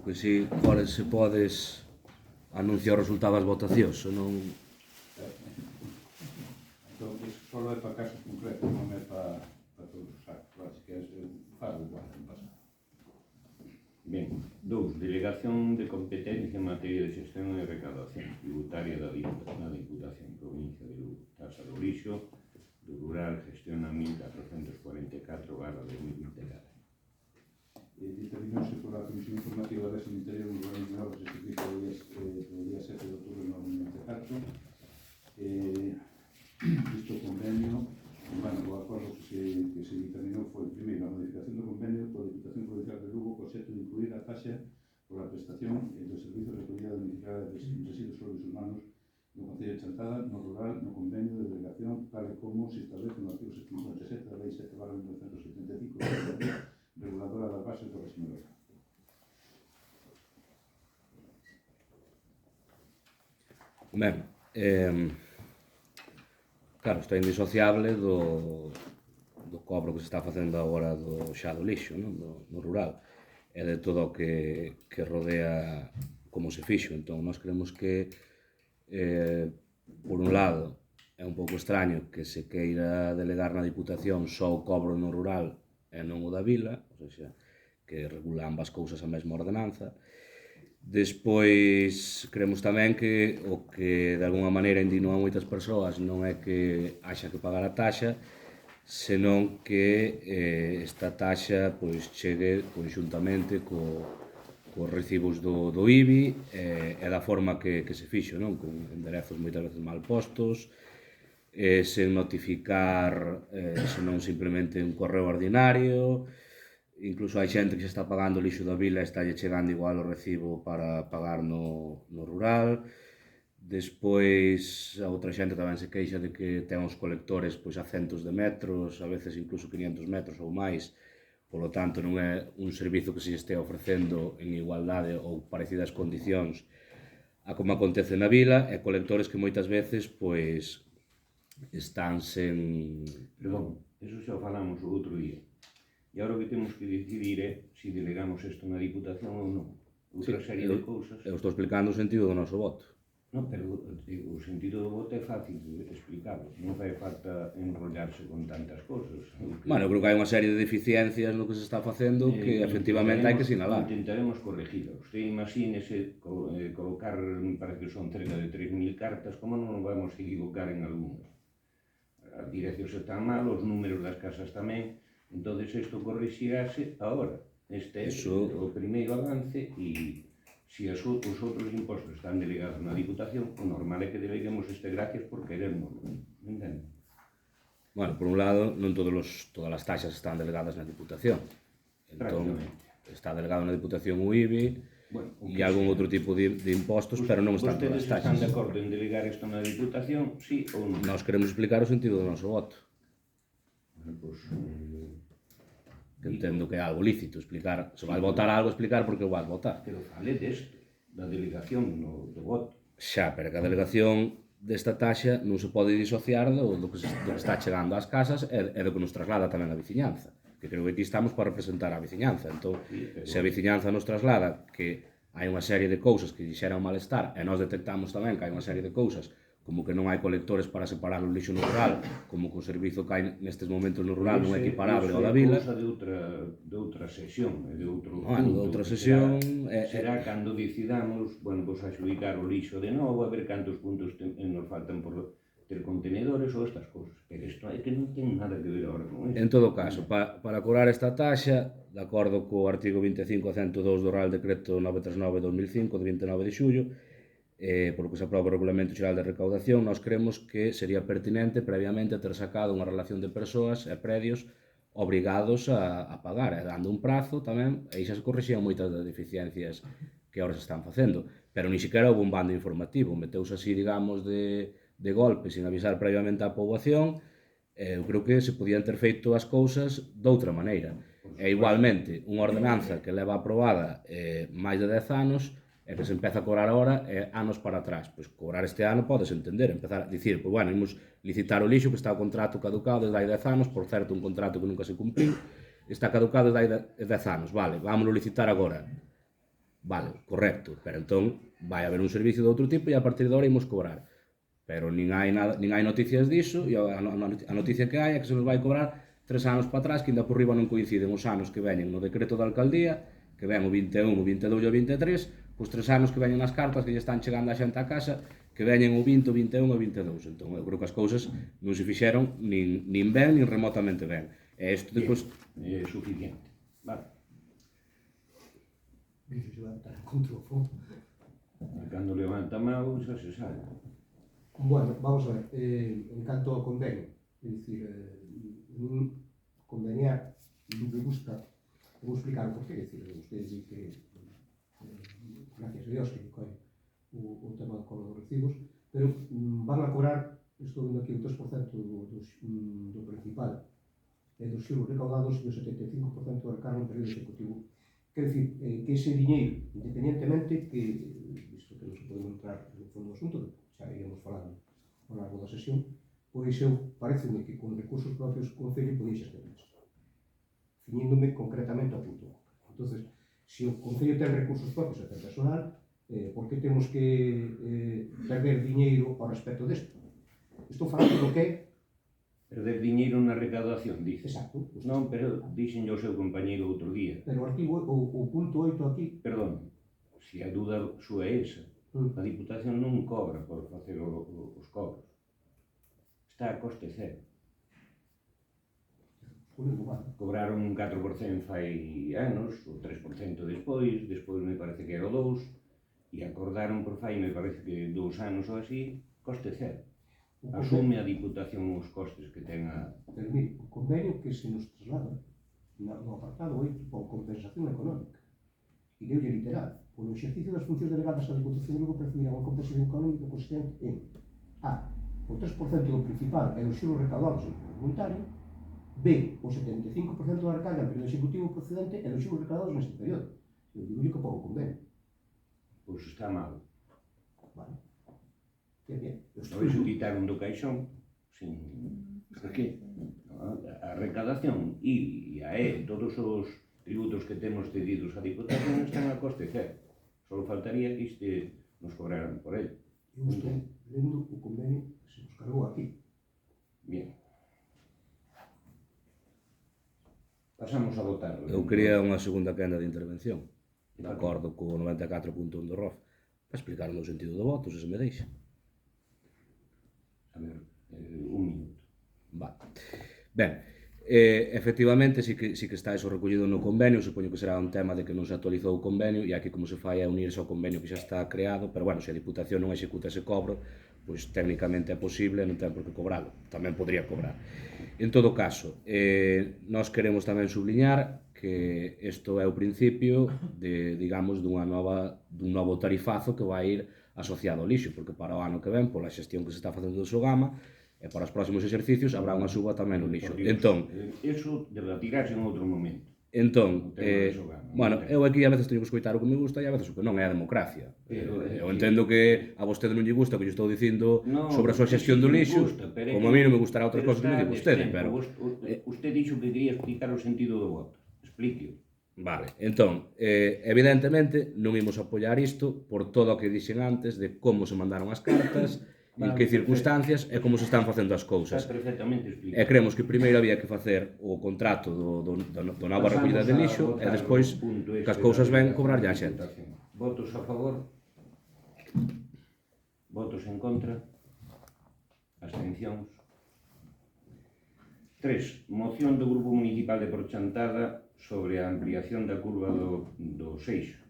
que si, agora se podes anunciar o resultado das votacións, senón... Entón, só é para casos concretos, non é para todos os actos, así que faz igual, non pasa. Ben, 2. Delegación de competencia en materia de xestión e recaudación tributaria da Diputación Provincia de Lugo. Taxa do lixo do rural gestiona 1444/2024. Determinóse pola Comisión Informativa da Xestión Interior, Urbanismo e Obras e Servicios do día 7 de outubro de 2024. Isto convenio, o acordo que se determinou foi, primeiro, a modificación do convenio pola Diputación Provincial de Lugo co obxecto de incluir a taxa pola prestación dos servizos de recollida domiciliaria de residuos sólidos urbanos no Concello de Chantada, no rural, no convenio de delegación, tal e como se establece no artigo 57 da Lei 7/1975, reguladora das bases do réxime local. Ben, claro, está indisociable do cobro que se está facendo agora xa do lixo, non? No rural, e de todo o que rodea como se fixo. Entón, nós creemos que, por un lado, é un pouco extraño que se queira delegar na Diputación só o cobro no rural e non o da vila, ou seja, que regula ambas cousas a mesma ordenanza. Despois, creemos tamén que o que de alguna maneira indignou a moitas persoas non é que haxa que pagar a taxa, senón que esta taxa chegue conxuntamente cos recibos do IBI e da forma que se fixo, non? Con enderezos moitas veces mal postos, sen notificar, senón simplemente un correo ordinario. Incluso hai xente que se está pagando o lixo da vila e está chegando igual o recibo para pagar no rural. Despois, a outra xente tamén se queixa de que ten os colectores a centos de metros, a veces incluso 500 metros ou máis. Polo tanto, non é un servizo que se estea ofrecendo en igualdade ou parecidas condicións a como acontece na vila, e colectores que moitas veces están sen... Perdón, eso xa o falamos o outro día. E agora o que temos que decidir é se delegamos isto na Diputación ou non. Outra serie de cousas... Eu estou explicando o sentido do noso voto. Non, pero o sentido do voto é fácil de explicarlo. Non fai falta enrollarse con tantas cousas. Bueno, eu creo que hai unha serie de deficiencias no que se está facendo que efectivamente hai que sinalar. Intentaremos corregirlo. Usted imagínese colocar, para que son cerca de 3.000 cartas, como non nos vamos a equivocar en algúnas? As direccións están mal, os números das casas tamén, entón isto corrixirase agora. Este é o primeiro avance e se os outros impostos están delegados na Diputación, o normal é que deleguemos este gracias por querernos, non entende? Bueno, por un lado, non todas as taxas están delegadas na Diputación. Entón, está delegado na Diputación o IBI e algún outro tipo de impostos, pero non están todas as taxas. Vostedes están de acordo en delegar isto na Diputación, sí ou non? Nós queremos explicar o sentido do noso voto. Bueno, pois... Entendo que é algo lícito explicar, se vai votar algo, explicar por que o vas votar. Pero fale desto, da delegación do voto. Xa, pero que a delegación desta taxa non se pode disociar do que está chegando ás casas e do que nos traslada tamén a veciñanza. Que creo que aquí estamos para representar a veciñanza. Entón, se a veciñanza nos traslada que hai unha serie de cousas que lle xeran malestar e nós detectamos tamén que hai unha serie de cousas como que non hai colectores para separar o lixo no rural, como que o servizo que hai nestes momentos no rural non é equiparable ao da vila. Iso é cousa de outra sesión, de outro punto. De outra sesión... Será cando decidamos, axudicar o lixo de novo, a ver cantos puntos nos faltan por ter contenedores ou estas cousas. Pero isto é que non ten nada que ver agora con isto. En todo caso, para cobrar esta taxa, de acordo co artigo 25 a 102 do Real Decreto 939/2005, de 29 de xullo, polo que se aproba o Regulamento Xeral de Recaudación, nós creemos que sería pertinente previamente ter sacado unha relación de persoas e predios obrigados a pagar, e dando un prazo tamén, e xa se corrixían moitas das deficiencias que agora se están facendo, pero ni siquiera houve un bando informativo, meteuse así, digamos, de golpe, sin avisar previamente á poboación. Eu creo que se podían ter feito as cousas doutra maneira. E igualmente, unha ordenanza que leva aprobada máis de 10 anos, e que se empeza a cobrar agora anos para atrás. Pois cobrar este ano podes entender, empezar a dicir, pois bueno, imos licitar o lixo que está o contrato caducado desde hai 10 anos, por certo un contrato que nunca se cumpriu, está caducado desde hai 10 anos, vale, vámonos licitar agora. Vale, correcto, pero entón vai haber un servicio de outro tipo e a partir de ahora imos cobrar. Pero nin hai noticias diso, e a noticia que hai é que se nos vai cobrar 3 anos para atrás, que ainda por riba non coinciden os anos que veñen no decreto da alcaldía, que ven o 21, o 22 e o 23, os 3 anos que veñen nas cartas que lle están chegando a xente a casa, que veñen o 20, o 21 e o 22. Entón, eu creo que as cousas non se fixeron nin ben, nin remotamente ben. E isto depois... É suficiente. Vale. Dices levantar contra o fogo. E cando levanta a mão, xa se sabe. Bueno, vamos a ver, en canto ao convenio, é dicir, conveniar non me gusta, vou explicar o porqué, é dicir, ustedes di que, gracias a Dios, que coe o tema do cobro dos recibos, pero van a cobrar, estou vendo aquí, o 3% do principal e dos xuros recaudados e o 75% do arcano no período executivo. Quer dicir, que ese diñeiro, independientemente que, visto que non se podemos entrar no fondo do asunto, xa iremos falando ao largo da sesión, pois eu pareceme que con recursos propios o Concello podía xestionar isto, ciñéndome concretamente ao punto. Entonces, se o Concello ten recursos propios e ten personal, por que temos que perder diñeiro ao respecto desto? Estou falando do que é... Perder diñeiro na recaudación, dice. Exacto. Non, pero dixen o seu compañeiro outro día. Pero o artigo, o punto 8 aquí... Perdón, se a dúda súa é esa, a Diputación non cobra por facer os cobros. Está a coste cero. Cobraron un 4% fai anos, o 3% despois me parece que era o 2%, e acordaron por fai, me parece que 2 anos ou así, coste cero. Asume a Diputación os costes que ten a... Pero mire, o convenio que se nos traslada no apartado 8 por compensación económica, e deulle literal, por o exercicio das funcións delegadas á Diputación de Lugo percibirá unha compensación económica consistente en A, o 3% do principal e dos xuros recaudados en voluntario, B, o 75% da arcalla en período executivo procedente e dos xuros recaudados neste período. Eu digo que por o convenio. Pois está mal. Vale. Que bien. Pois o quitaron do caixón, sin... Por qué? A recaudación e a todos os tributos que temos cedidos a Diputación están a coste cero. Só faltaría que nos cobraran por ele. Eu estou lendo o convenio que se nos cargou aquí. Bien. Pasamos a votar. Eu quería unha segunda quenda de intervención, de acordo co 94.1 do ROF, para explicar o meu sentido do voto, se me deixa. A ver, un minuto. Vale. Ben, efectivamente, si que está eso recollido no convenio, supoño que será un tema de que non se actualizou o convenio, e aquí como se fai é unirse ao convenio que xa está creado, pero bueno, se a Diputación non executa ese cobro, pois técnicamente é posible, non ten por que cobralo, tamén podría cobrar. En todo caso, nós queremos tamén subliñar que isto é o principio de, digamos, dun novo tarifazo que vai ir asociado ao lixo, porque para o ano que ven, pola xestión que se está facendo do Sogama, e para os próximos exercicios habrá unha suba tamén no lixo. Entón, eso debatirase en outro momento. Entón, bueno, eu aquí a veces teño que escoitar o que me gusta e a veces o que non é a democracia. Eu entendo que a vostede non lle gusta o que lle estou dicindo sobre a súa xestión do lixo, como a mí non me gustará outras cosas que me di vostede, pero... Usted dixo que quería explicar o sentido do voto. Explique-o. Vale, entón, evidentemente non imos apoiar isto por todo o que dixen antes de como se mandaron as cartas, en que circunstancias e como se están facendo as cousas. Está perfectamente explicado. E creemos que primeiro había que facer o contrato do nova recollida de lixo e despois, que as cousas ven, cobrarlle a xente. Votos a favor? Votos en contra? Abstencións? 3. Moción do Grupo Municipal de Porchantada sobre a ampliación da curva do Seixo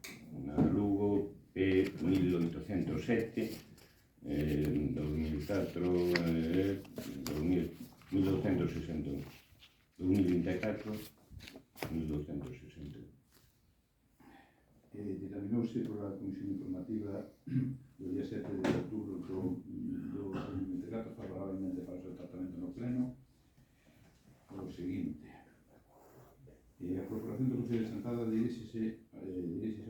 na Lugo P1807 2004 1261 2024 1261. Determinouse por a Comisión Informativa do día 7 de outubro do 2024 favorablemente para o seu tratamento no pleno o seguinte. A Corporación do Concello de Chantada diríxese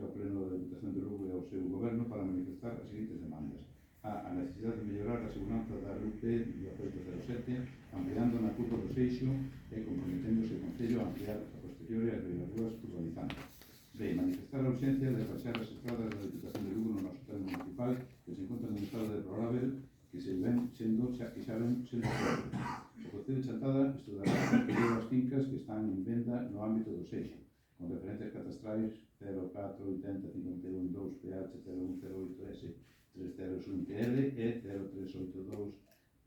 ao pleno da Diputación de Lugo e ao seu goberno para manifestar as seguintes demandas. A necesidade de mellorar a seguranza da RUP 1807 ampliando na curva do Seixo e comprometéndose o Concello a ampliar a posteriori as rúas urbanizantes. B. Manifestar a urxencia de rebaixar as estradas da Diputación de Lugo no noso plano municipal que se encontran en estado deplorável que se ven sendo pobres. O Concello de Chantada estudará o período das fincas que están en venda no ámbito do seixo, con referencias catastrais 04, 80, 51, 2, PH, 0108S, 3020R e 0382,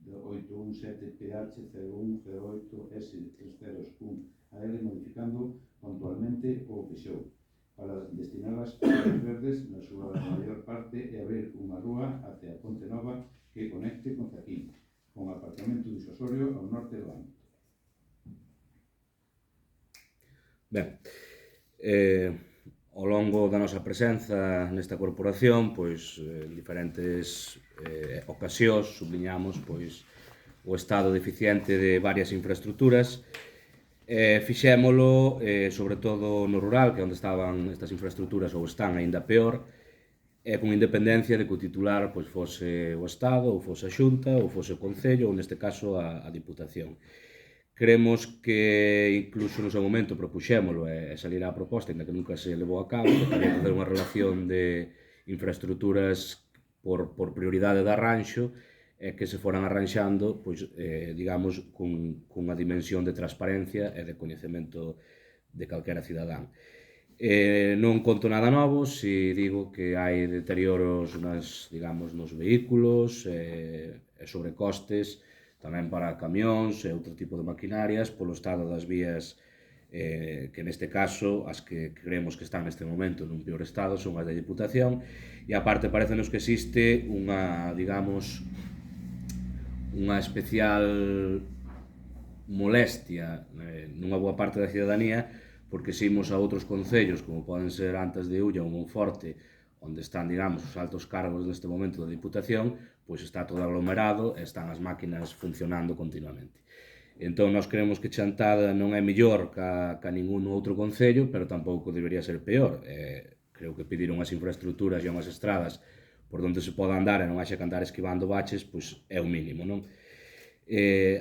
817 PH, 0108S, 301AL, modificando puntualmente o Peugeot para destinar as áreas verdes na súa maior parte e abrir unha rúa hacia Ponte Nova que conecte con Zaquín, con aparcamento disuasorio ao norte do ámbito. Ben, ao longo da nosa presenza nesta corporación, pois, en diferentes ocasións, subliñamos, pois, o estado deficiente de varias infraestructuras. Fixémolo, sobre todo no rural, que é onde estaban estas infraestructuras ou están aínda peor, con independencia de que o titular pois, fose o Estado, ou fose a Xunta, ou fose o Concello, ou neste caso a Diputación. Creemos que incluso no seu momento propuxémolo e salirá a proposta, ainda que nunca se levou a cabo, que había que facer unha relación de infraestructuras por prioridade de arranxo e que se foran arranxando, pois, digamos, cunha dimensión de transparencia e de coñecemento de calquera cidadán. Non conto nada novo se digo que hai deterioros digamos, nos vehículos e sobrecostes tamén para camións e outro tipo de maquinarias polo estado das vías que neste caso as que creemos que están neste momento nun peor estado son as da Diputación e aparte parecenos que existe unha, digamos, unha especial molestia nunha boa parte da cidadanía porque se imos a outros concellos como poden ser Antas de Ulla ou Monforte onde están, digamos, os altos cargos neste momento da Diputación, pois está todo aglomerado e están as máquinas funcionando continuamente. Entón, nós creemos que Chantada non é mellor ca ningún outro concello, pero tampouco debería ser peor. Creo que pedir unhas infraestructuras e unhas estradas por onde se poda andar e non haxa que andar esquivando baches, pois é o mínimo, non?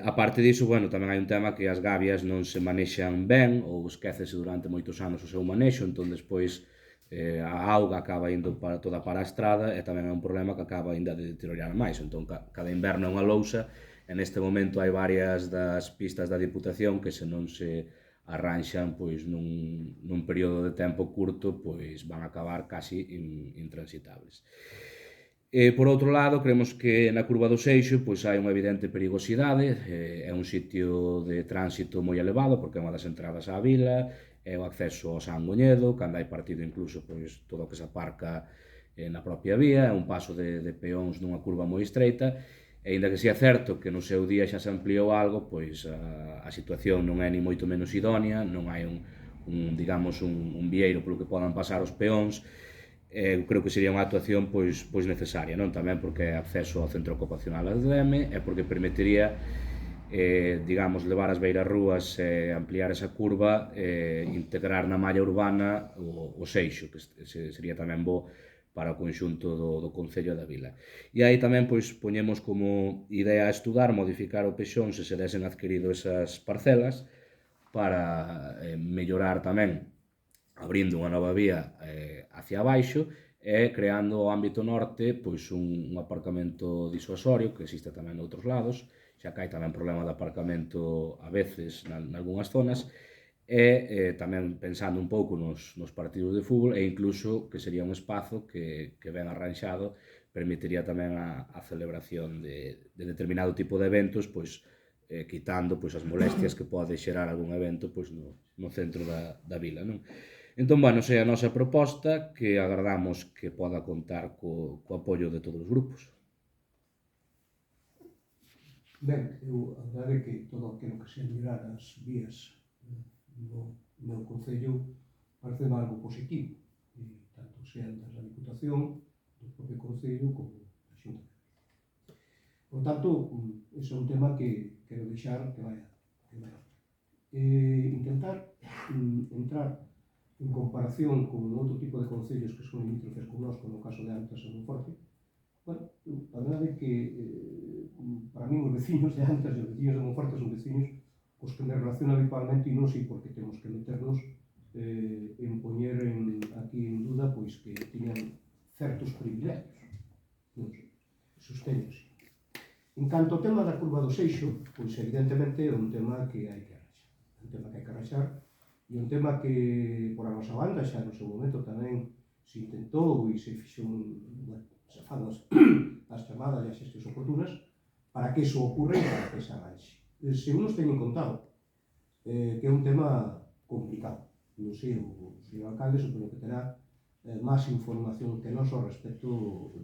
A parte diso, bueno, tamén hai un tema que as gavias non se manexan ben ou esquécese durante moitos anos o seu manexo, entón despois a auga acaba indo toda para a estrada e tamén é un problema que acaba ainda de deteriorar máis. Entón, cada inverno é unha lousa e neste momento hai varias das pistas da Diputación que se non se arranxan pois nun período de tempo curto pois van a acabar casi intransitables. Por outro lado, creemos que na curva do Seixo pois hai unha evidente perigosidade, é un sitio de tránsito moi elevado porque é unha das entradas á vila, é o acceso ao San Goñedo, cando hai partido incluso pois todo o que se aparca na propia vía, é un paso de peóns nunha curva moi estreita, e aínda que si é certo que no seu día xa se ampliou algo, pois a situación non é ni moito menos idónea, non hai digamos, un vieiro polo que podan pasar os peóns. Creo que sería unha actuación pois necesaria, non? Tamén porque é acceso ao centro ocupacional ADM e porque permitiría digamos, levar as beiras rúas e ampliar esa curva integrar na malla urbana o Seixo, que sería tamén bo para o conxunto do Concello da Vila. E aí tamén pois poñemos como idea a estudar modificar o Pexón se se desen adquirido esas parcelas para mellorar tamén abrindo unha nova vía hacia abaixo e creando o ámbito norte pois un aparcamento disuasorio que existe tamén noutros lados, xa que hai tamén problema de aparcamento a veces nalgúnas zonas e tamén pensando un pouco nos partidos de fútbol e incluso que sería un espazo que ben arranxado permitiría tamén a celebración de determinado tipo de eventos pois quitando pois as molestias que pode xerar algún evento pois no centro da vila, non? Entón, bueno, esa é a nosa proposta que agardamos que poda contar co apoio de todos os grupos. Ben, a verdade é que todo aquilo que se mellorar as vías no meu Concello parece algo positivo, tanto sean das da Diputación, do propio Concello, como da Xunta. Por tanto, ese é un tema que quero deixar que vaya. Intentar entrar en comparación con outro tipo de concellos que son limítrofes con nós, como o caso de Antas e Monforte, bueno, a verdade é que para mí os veciños de Antas e os veciños de Monforte son veciños cos que me relaciono habitualmente e non sei por que temos que meternos en poñer aquí en duda pois que tiñan certos privilegios. Non sei, sosteños. En canto ao tema da curva do Seixo, pois evidentemente é un tema que hai que arranxar. Un tema que hai que arranxar e un tema que, por a nosa banda, xa no seu momento tamén se intentou e se fixo se fan as chamadas e as xestións oportunas para que iso ocurre e para que se arranxe. Según nos teñen contado, que é un tema complicado. Non sei, o señor alcalde supoño que terá máis información que nós ao respecto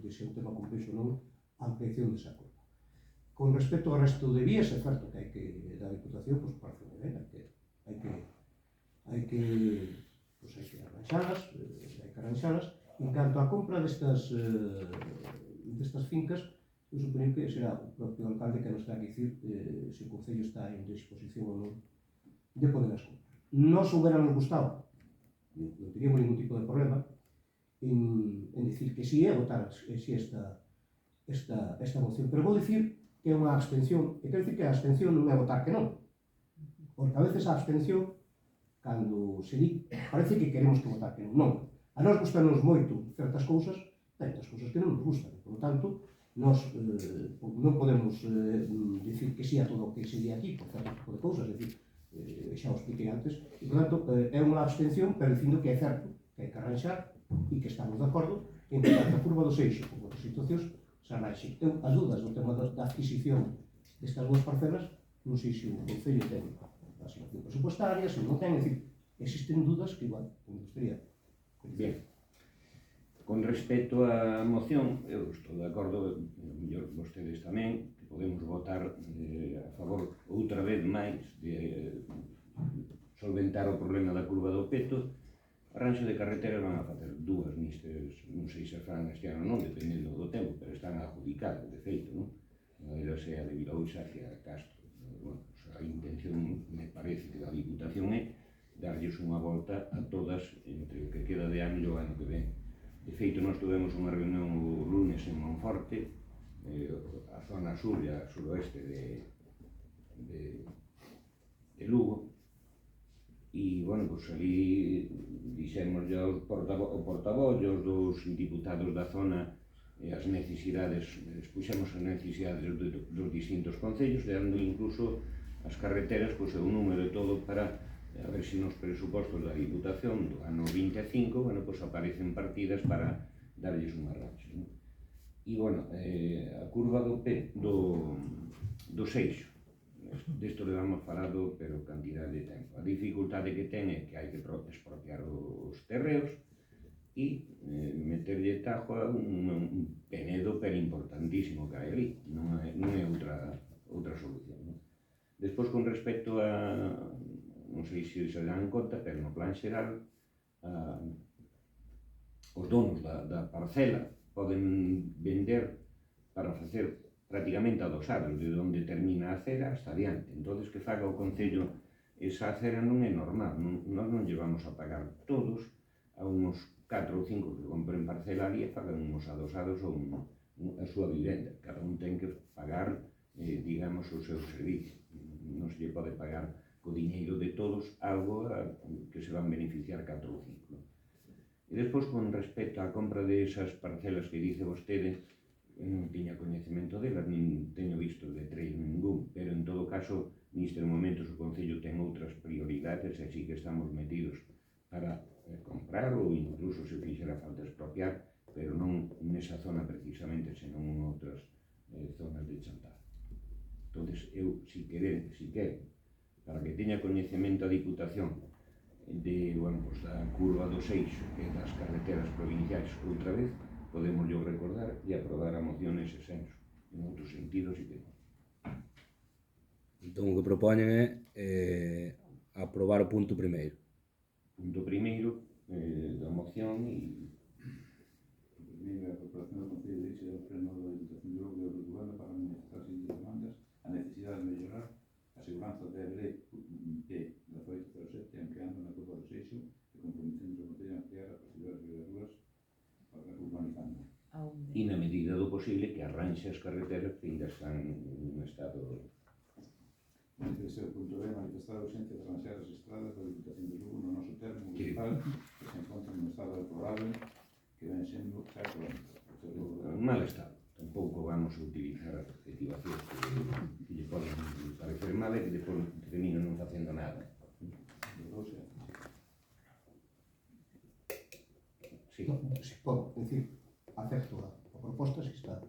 de se é un tema complexo ou non a ampliación desa curva. Con respecto ao resto de vías, é certo que hai que dar a Diputación, pois parece moi ben, hai que arranxalas. En canto á compra destas fincas, eu supoño que será o propio alcalde que nos terá que dicir se o Concello está en disposición ou non de poderlas comprar. Nos hubiéramos gustado, non teríamos ningún tipo de problema en dicir que sí, votar si esta moción, pero vou dicir que é unha abstención, e quero dicir que a abstención non é votar que non, porque a veces a abstención, cando se di, parece que queremos que votar que non. Non, a nós gustanos moito certas cousas que non nos gustan, por lo tanto, nós non podemos dicir que sí a todo o que se di aquí, por certo tipo de cousas, é dicir, xa o expliquei antes, e, por tanto, é unha abstención, pero dicindo que é certo, que hai que arranxar, e que estamos de acordo en que tanto a curva do Seixo como outras situacións se arranxe. Eu, as dudas do tema da adquisición destas dúas parcelas, non sei se o Concello ten a asignación presupuestaria, se non ten, é dicir, existen dudas que, igual, me gustaría. Bien. Con respecto á moción, eu estou de acordo, mellor vostedes tamén, que podemos votar a favor outra vez máis de solventar o problema da curva do Peto. Arranxo de carreteras van a facer dúas nistes, non sei se fan este ano non, dependendo do tempo, pero están adjudicadas, de feito, non? Unha delas é a de Vilaousa que a Castro. Bueno, a intención, me parece, que da Diputación é darlles unha volta a todas entre o que queda de ano e o ano que ven. De feito, nós tivemos unha reunión o lunes en Monforte, a zona sur e a suroeste de Lugo, e, bueno, pois ali dixemos ya o portavoz e os dos diputados da zona as necesidades, expuxemos as necesidades dos distintos concellos, dando incluso as carreteras, pois, un número e todo para a ver se nos presupostos da Diputación do ano 25, bueno, pois aparecen partidas para darlles un arranxo, non? E, bueno, a curva do Seixo, desto le vamos falado, pero cantidad de tempo. A dificultade que ten é que hai que expropiar os terreos e meterlle tajo a un penedo pero importantísimo que hai ali, non é outra solución, non? Despois, con respecto a, non sei se se dan conta, pero no plan xeral, os donos da parcela poden vender para facer prácticamente adosados de onde termina a acera hasta adiante. Entonces, que faga o Concello esa acera non é normal, nós non llevamos a pagar todos a uns 4 ou 5 que compren parcela ali e fagan uns adosados ou a súa vivenda. Cada un ten que pagar, digamos, o seu servicio. Non se lle pode pagar co diñeiro de todos algo que se van beneficiar 4 ou 5. E despois, con respecto á compra desas parcelas que dice vostede, non tiña coñecemento delas, nin teño visto de treino ningún, pero en todo caso, nestes momentos o Concello ten outras prioridades, e así que estamos metidos para comprar ou incluso se fixera falta expropiar, pero non nesa zona precisamente, senón en outras zonas de Chantada. Entón, eu, si quero, para que teña coñecemento a Diputación de, bueno, pues, da curva do Seixo e das carreteras provinciais outra vez, podemos yo recordar e aprobar a moción nese senso, en outros sentidos e que non. Entón, o que propoñen é aprobar o punto primeiro. Punto primeiro da moción e... Primeiro, a Corporación do Concello de Eixe e o Pleno da Diputación de Lugo e o Urbana para manifestar as seguintes demandas: a necesidade de mellorar a seguranza da LP da 807 ampliando na curva do Seixo e comprometendo o Concello a ampliar a posibilidade de urbanizando. E na medida do posible que arranxe as carreteras que ainda están en un estado... Manifestar o punto B, manifestar a urxencia de arranxar as estradas da Diputación de Lugo no noso termo. Que rural que se encontra en un estado deplorable que ven sendo xa crónico. En mal estado. Tampouco vamos a utilizar adjetivacións que lle poden parecer mal e que depois terminan non facendo nada. Sí. No, si podo decir, acepto a proposta, si está o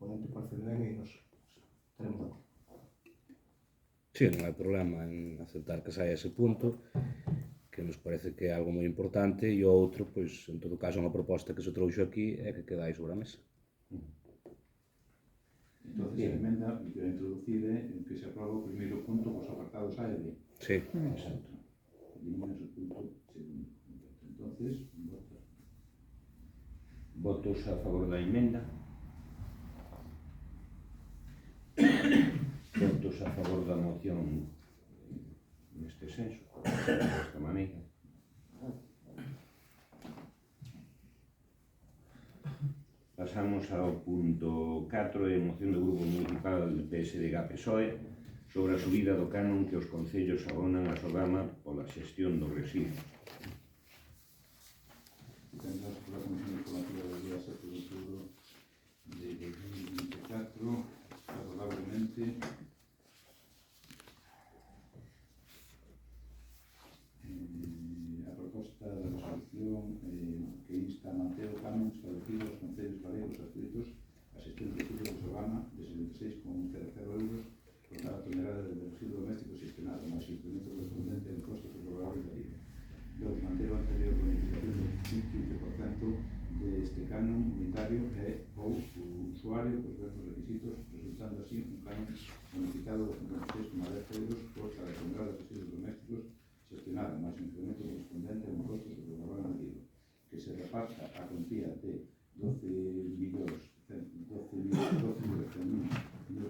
ponente parece ben e nos teremos de acordo. Sí, non hai problema en aceptar que saia ese punto, que nos parece que é algo moi importante, e o outro, pois, en todo caso, unha proposta que se trouxo aquí é que queda aí sobre a mesa. Entonces, a emenda que quero introducir é en que se aproba o primeiro punto cos apartados A e B. Sí. Exacto. Eliminas o punto segundo. Entonces, vota. Votos a favor da emenda. Votos a favor da moción neste senso, desta maneira. Pasamos ao punto 4, de moción do Grupo Municipal del PSDG-PSOE sobre a subida do canon que os concellos abonan a Sogama pola xestión do residuo. Tendrás por la Comisión Informativa del día 7 de octubre de 2024, favorablemente a proposta de resolución que insta a manter o canon establecido aos concellos galegos adscritos a xestión de residuos de Sogama de 76,00 euros por cada tonelada de residuo doméstico xestionado, máis incremento correspondente en costos prorrogables da vida. 2. Manter o anterior bonificación do 15% deste canon unitario e ou o usuario cos mesmos requisitos, resultando así un canon bonificado de 56,10 euros por cada tonelada de residuos domésticos xestionado, máis un incremento correspondente en costos de prorrogables da vida, que se reparta a cuantía de 12.100.000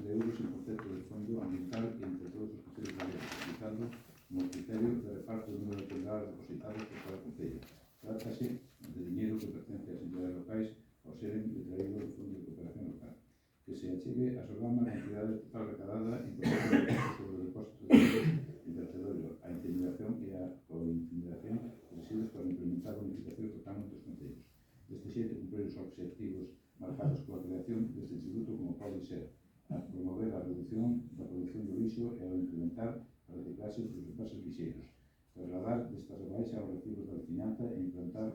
de euros en concepto de fondo ambiental entre todos os concellos galegos, aplicando no criterio de reparto do número de toneladas depositadas por cada concello. Trátase de dinheiro que pertence ás entidades locais ao ser detraído do Fondo de Cooperación Local, que se achegue a Sogama a cantidade total recadada en proporción de costos sobre depósitos de residuos en vertedorio, a intimidación e a cointimidación de residuos para implementar bonificacións do canon dos concellos. Deste xeito, cumprir os obxectivos marcados pola creación deste instituto como pode ser a promover a reducción da produción do lixo e ao incrementar a reciclaxe dos envases lixeiros, trasladar destas rebaixa aos recibos da veciñanza e implantar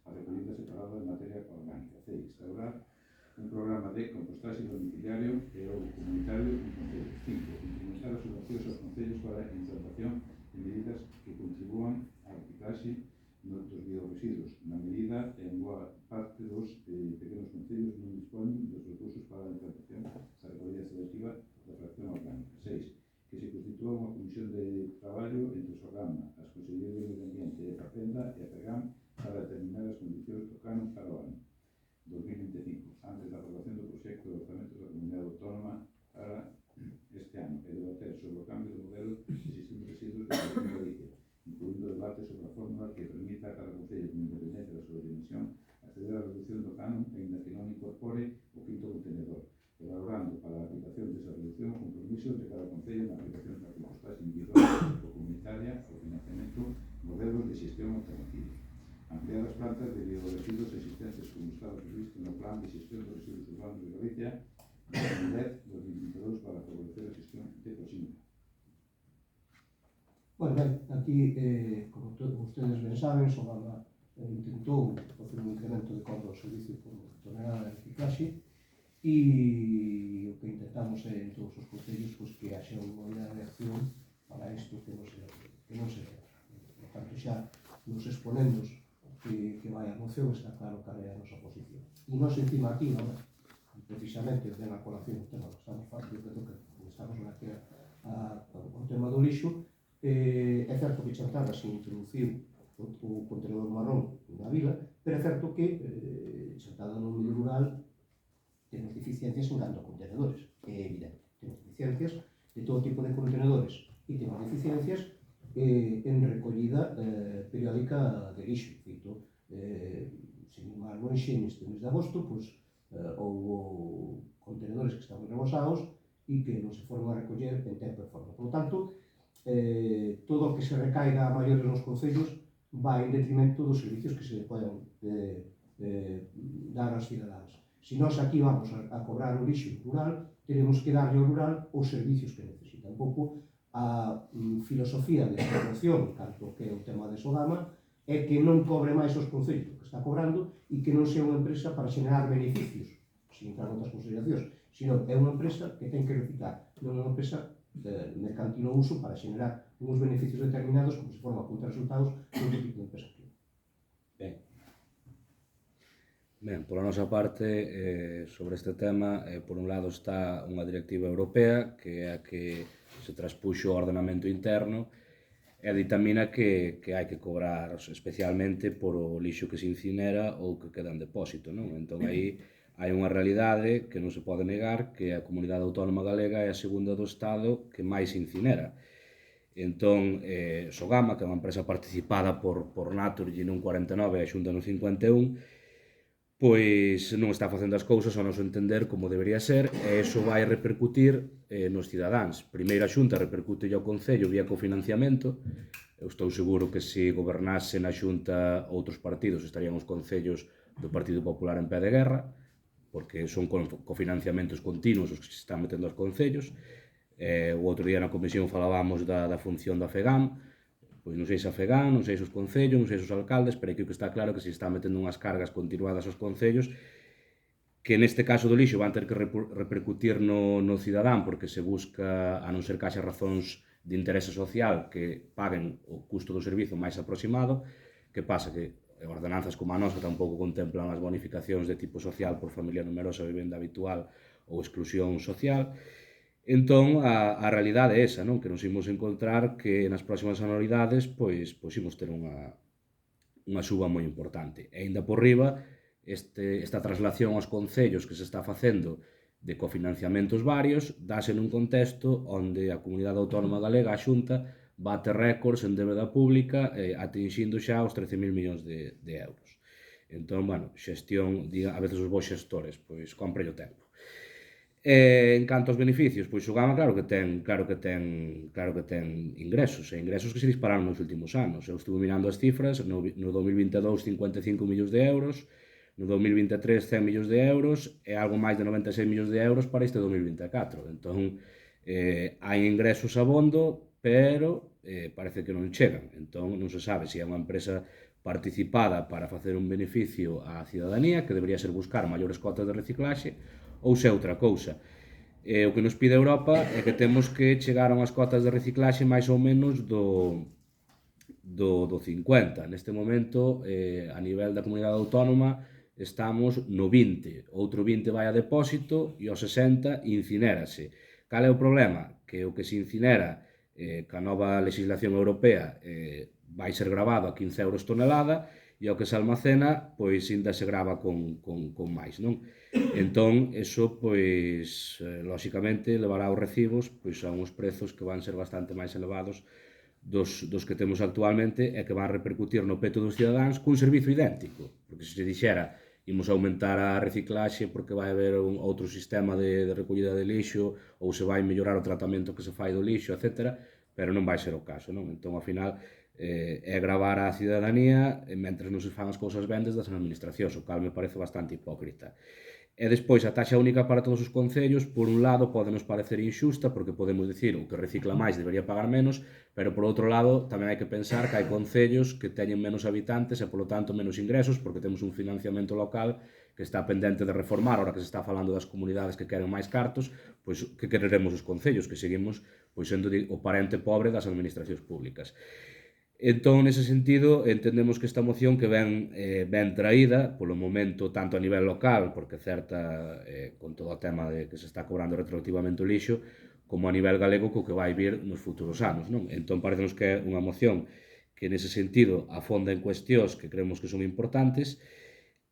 a recollida separada de materia orgánica. C. Instaurar un programa de compostaxe domiciliario e ou comunitario en concellos. 5. Implementar as subvencións aos concellos para a implantación de medidas que contribúan á reciclaxe dos biorresiduos, na medida en boa parte dos pequenos concellos non dispoñen dos recursos para a implantación da recollida selectiva da fracción orgánica. 6. Que se constitúa unha comisión de traballo entre Sogama, as Consellerías de Medio Ambiente e Facenda e a FEGAM para determinar as condicións do canon para o ano 2025, antes da aprobación do proxecto de orzamento da Comunidade Autónoma para este ano, e debater sobre o cambio de modelo de xestión de residuos de Galicia, incluindo debate sobre a fórmula que permita a cada concello, con independencia da súa dimensión, acceder á reducción do canon e ainda que non incorpore o quinto contenedor, elaborando para a aplicación desa reducción o compromiso de cada concello na aplicación da compostaxe individual ou comunitaria ao financiamento modelos de xestión alternativa. Ampliar as plantas de bioresiduos existentes como estaba previsto no Plan de Xestión dos Residuos Urbanos de Galicia 2010-2022 para favorecer a xestión de proximidade. Bueno, ben, aquí, como ustedes ben saben, Sogama intentou facer un incremento de cargo ao servicio por tonelada de reciclaxe e o que intentamos é en todos os concellos pues, que haxa unha unidade de acción para isto que non se lembra. Por tanto, xa nos exponendos que vai a moción está claro que é a nosa posición. E nos encima aquí, non? Precisamente, den a colación o tema que estamos facendo, que estamos aquí o tema do lixo, é certo que Chantada se introduciu o contenedor marrón na vila, pero é certo que Chantada no medio rural temos deficiencias en canto a contenedores, é evidente. Temos deficiencias de todo tipo de contenedores e temos deficiencias en recollida periódica de lixo. Feito, sin ir máis lonxe, neste mes de agosto, pois, houve contenedores que estaban rebosados e que non se foron a recoller en tempo e forma. Por tanto, todo o que se recaiga a maiores nos concellos vai en detrimento dos servicios que se poden dar aos cidadáns. Se nós aquí vamos a cobrar o lixo rural, teremos que darlle ao rural os servicios que necesita. Un pouco a filosofía de explotación, tanto que é o tema de Sogama, é que non cobre máis os concellos que está cobrando e que non sea unha empresa para xenerar beneficios, sin entrar en outras consideracións, sino é unha empresa que ten que reciclar, non é unha empresa de mercantilo uso para xenerar uns beneficios determinados como se forma a punta de resultados non é tipo de empresa que Ben, pola nosa parte, sobre este tema, por un lado está unha directiva europea que é a que se traspuxo ao ordenamento interno e ditamina que hai que cobrar especialmente por o lixo que se incinera ou que queda en depósito, non? Entón aí hai unha realidade que non se pode negar, que a Comunidade Autónoma Galega é a segunda do Estado que máis incinera. Entón, Sogama, que é unha empresa participada por Naturgy nun 49 e a Xunta nun 51, pois non está facendo as cousas ao noso entender como debería ser e iso vai repercutir nos cidadáns. Primeiro a Xunta repercute ao Concello vía cofinanciamento. Eu estou seguro que se gobernase na Xunta outros partidos estarían os concellos do Partido Popular en pé de guerra, porque son cofinanciamentos continuos os que se están metendo aos concellos. O outro día na comisión falábamos da función da FEGAM. Pois non sei se a FEGAM, non sei se os concellos, non sei se os alcaldes, pero aquí o que está claro é que se está metendo unhas cargas continuadas aos concellos que neste caso do lixo van ter que repercutir no cidadán porque se busca, a non ser que haxa razóns de interese social que paguen o custo do servizo máis aproximado. Que pasa? Que ordenanzas como a nosa tampouco contemplan as bonificacións de tipo social por familia numerosa, vivenda habitual ou exclusión social. Entón, a realidade é esa, non? Que nos imos encontrar que nas próximas anualidades pois imos ter unha suba moi importante. E ainda por riba, esta traslación aos concellos que se está facendo de cofinanciamentos varios dáse nun contexto onde a Comunidade Autónoma Galega, a Xunta, bate récords en débeda pública atinxindo xa os 13.000 millóns de euros. Entón, bueno, xestión, a veces os bons xestores, pois comprelle o tempo. En canto aos beneficios, pois Sogama claro que ten ingresos, e ingresos que se dispararon nos últimos anos. Eu estuve mirando as cifras, no 2022 55 millóns de euros, no 2023 100 millóns de euros e algo máis de 96 millóns de euros para este 2024. Entón, hai ingresos abondo, pero parece que non chegan. Entón, non se sabe se é unha empresa participada para facer un beneficio á cidadanía, que debería ser buscar maiores cotas de reciclaxe, ou se é outra cousa. O que nos pide Europa é que temos que chegar a unhas cotas de reciclaxe máis ou menos do 50. Neste momento, a nivel da comunidade autónoma, estamos no 20. Outro 20 vai a depósito e o 60 incinérase. Cal é o problema? Que o que se incinera ca nova legislación europea vai ser gravado a 15 euros tonelada e o que se almacena, pois, ainda se grava con máis, non? Entón, eso, pois, lóxicamente, levará os recibos pois, a uns prezos que van ser bastante máis elevados dos que temos actualmente e que van repercutir no peto dos cidadáns cun servizo idéntico. Porque se dixera imos aumentar a reciclaxe porque vai haber outro sistema de recollida de lixo ou se vai mellorar o tratamento que se fai do lixo, etc. Pero non vai ser o caso, non? Entón, ao final, é gravar a cidadanía mentre non se fan as cousas ben desde as administracións, o cal me parece bastante hipócrita. E despois a taxa única para todos os concellos, por un lado, pode nos parecer inxusta, porque podemos dicir o que recicla máis debería pagar menos, pero por outro lado tamén hai que pensar que hai concellos que teñen menos habitantes e, polo tanto, menos ingresos, porque temos un financiamento local que está pendente de reformar, ahora que se está falando das comunidades que queren máis cartos, pois que quereremos os concellos, que seguimos pois sendo o parente pobre das administracións públicas. Entón, nese sentido, entendemos que esta moción que ben traída, polo momento, tanto a nivel local, porque certa, con todo o tema de que se está cobrando retroactivamente o lixo, como a nivel galego co que vai vir nos futuros anos, non? Entón, parecenos que é unha moción que, nese sentido, afonda en cuestións que creemos que son importantes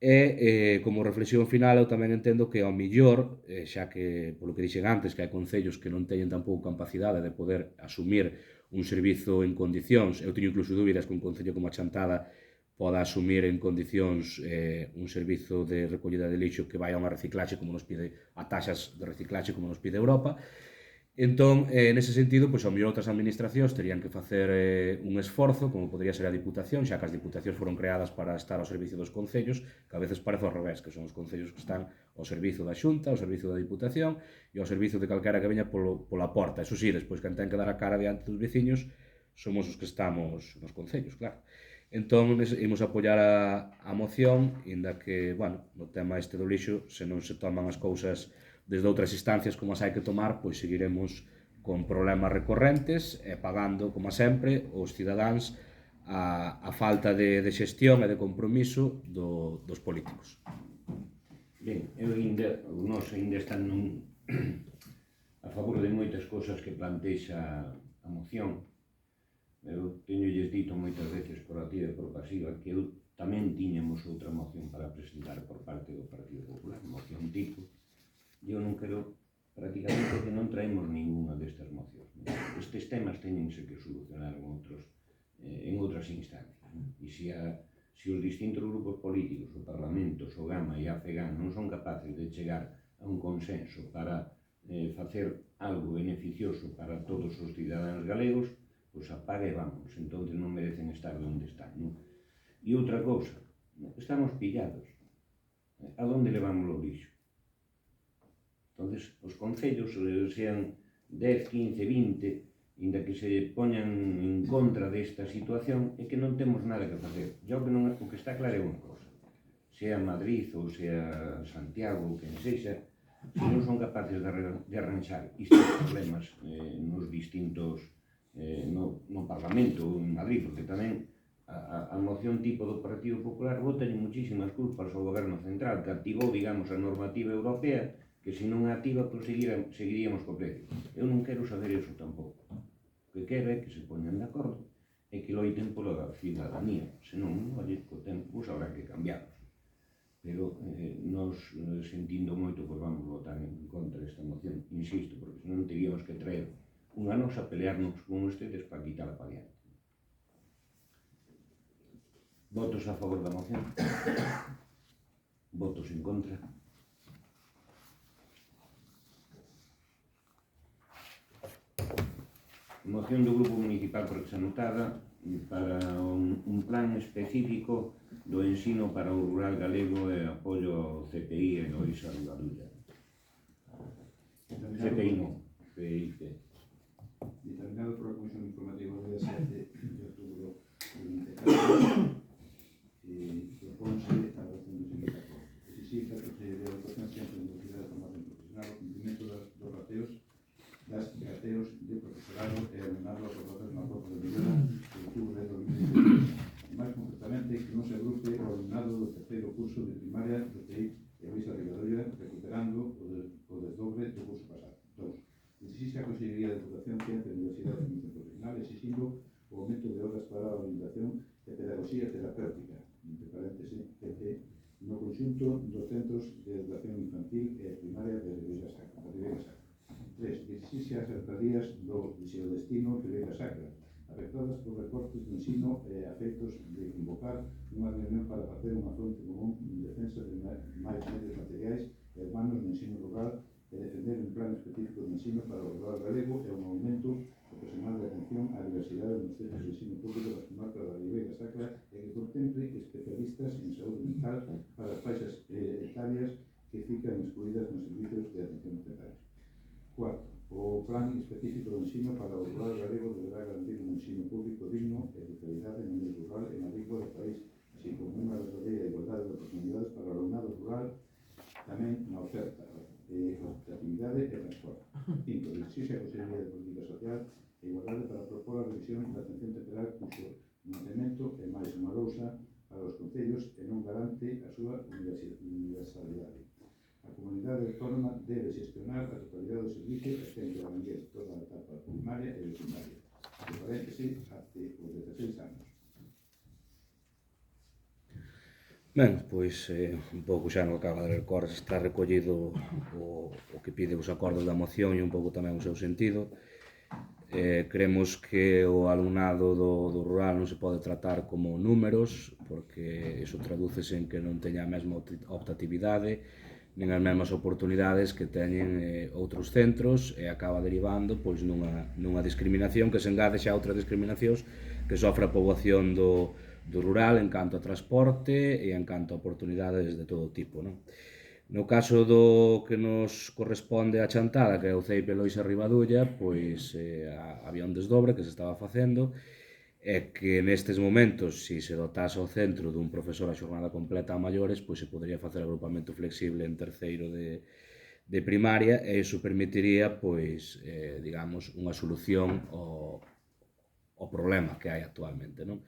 e, como reflexión final, eu tamén entendo que, ao millor, xa que, polo que dixen antes, que hai concellos que non teñen tampouco capacidade de poder asumir un servizo en condicións. Eu teño incluso dúbidas que un concello como a Chantada poda asumir en condicións un servizo de recollida de lixo que vai a unha reciclaxe como nos pide, a taxas de reciclaxe como nos pide Europa. Entón, nese sentido, pois, ao mellor outras administracións terían que facer un esforzo, como podría ser a Diputación, xa que as Diputacións foron creadas para estar ao servicio dos concellos, que a veces parece ao revés, que son os concellos que están ao servizo da Xunta, ao servizo da Diputación e ao servizo de calquera que veña pola porta. Eso sí, despois, quen ten que dar a cara diante dos veciños somos os que estamos nos concellos, claro. Entón, imos apoiar a moción, inda que, bueno, no tema este do lixo, se non se toman as cousas desde outras instancias como as hai que tomar, pois seguiremos con problemas recorrentes e pagando, como sempre, os cidadáns a falta de xestión e de compromiso dos políticos. Ben, nós ainda están a favor de moitas cousas que plantexa a moción. Eu teñolles dito moitas veces por activa e por pasiva que eu tamén tiñamos outra moción para presentar por parte do Partido Popular, moción tipo. Eu non quero, prácticamente, que non traemos ninguna destas mocións. Estes temas teñense que solucionar en outras instancias. E se os distintos grupos políticos, o Parlamento, o Gama e a FEGAN non son capaces de chegar a un consenso para facer algo beneficioso para todos os cidadáns galegos, pois apaga e vamos, entón non merecen estar onde están. E outra cousa, estamos pillados. A onde levamos o lixo? Entón, os concellos, sean 10, 15, 20, inda que se poñan en contra desta situación, é que non temos nada que facer. O que está claro é unha cosa. Sea Madrid ou sea Santiago ou quen sexa, se non son capaces de arranxar estes problemas nos distintos, no Parlamento ou en Madrid, porque tamén a moción tipo do Partido Popular botalle muchísimas culpas ao goberno central, que activou, digamos, a normativa europea, que se non a activa, pois seguiríamos co precio. Eu non quero saber iso tampouco. O que quero é que se poñan de acordo e que loiten pola cidadanía. Se non, oye, co tempo, pois habrá que cambiarlos. Pero nos, sentindo moito, pois vamos votar en contra desta moción, insisto, porque senón teríamos que traer un a nos a pelearnos con ustedes para quitar a paliante. Votos a favor da moción? Votos en contra? Moción do Grupo Municipal Proxanotada para un plan específico do ensino para o rural galego e apoio ao CPI e Loisa Rivadulla. CPI non, PIP. Determinado por a Comisión Informativa do 7 de outubro de 2014, proponse a adopción do seguinte acordo. Exixir que a Consellería de Educación, Ciencia e Universidade de Formación Profesional o cumprimento dos rateos de profesorado e alumnado acordados na acordo de mellora de outubro de 2023. E máis concretamente, que non se agrupe o alumnado do terceiro curso de primaria do TI e Loisa Rivadulla, recuperando o desdobre do curso pasado. 2. Exige a Consellería de Educación, Ciencia e Universidade de Formación Profesional exigindo o aumento de horas para a orientación e pedagogía terapéutica, entre paréntesis, no conxunto dos centros de educación infantil e primaria de Ribeira Sacra. 3. Exige as secretarías do Destino Ribeira Sacra, afectadas por recortes de ensino e afectos de convocar unha reunión para facer unha fronte común en defensa de máis medios materiais e humanos no ensino rural e defender un plan específico de ensino para o rural galego e un aumento profesional de atención á diversidade nos centros de ensino público das comarcas da Ribeira Sacra e que contemple especialistas en saúde mental para as faixas etarias que fican excluídas nos servicios de atención primaria. 4. O plan específico de ensino para o rural galego deberá garantir un ensino público digno e de calidade no medio rural e na lingua do país, así como unha verdadeira igualdade de oportunidades para o alumnado rural, tamén na oferta de actividade e transporte. 5. Exige a Consellería de Política Social e Igualdade para propor a revisión da atención temporal cuxo mantemento é máis unha lousa para os concellos e non garante a súa universalidade. A comunidade autónoma debe xestionar a totalidade do servicio e ten que abranger toda a etapa primaria e secundaria, entre paréntesis, até os 16 anos. Ben, pois un pouco xa no acaba de recordar, está recollido o que pide os acordos da moción e un pouco tamén o seu sentido. Creemos que o alumnado do rural non se pode tratar como números, porque iso tradúcese en que non teña a mesma optatividade, nin as mesmas oportunidades que teñen outros centros e acaba derivando pois nunha discriminación que se engade xa a outras discriminacións que sofre a poboación do rural en canto a transporte e en canto a oportunidades de todo tipo, non? No caso do que nos corresponde a Chantada, que é o CEIP Lois e Ribadulla, pois había un desdobre que se estaba facendo e que nestes momentos, se se dotase o centro dun profesor a xornada completa a maiores, pois se podería facer agrupamento flexible en terceiro de primaria e iso permitiría, pois, digamos, unha solución ao problema que hai actualmente, non?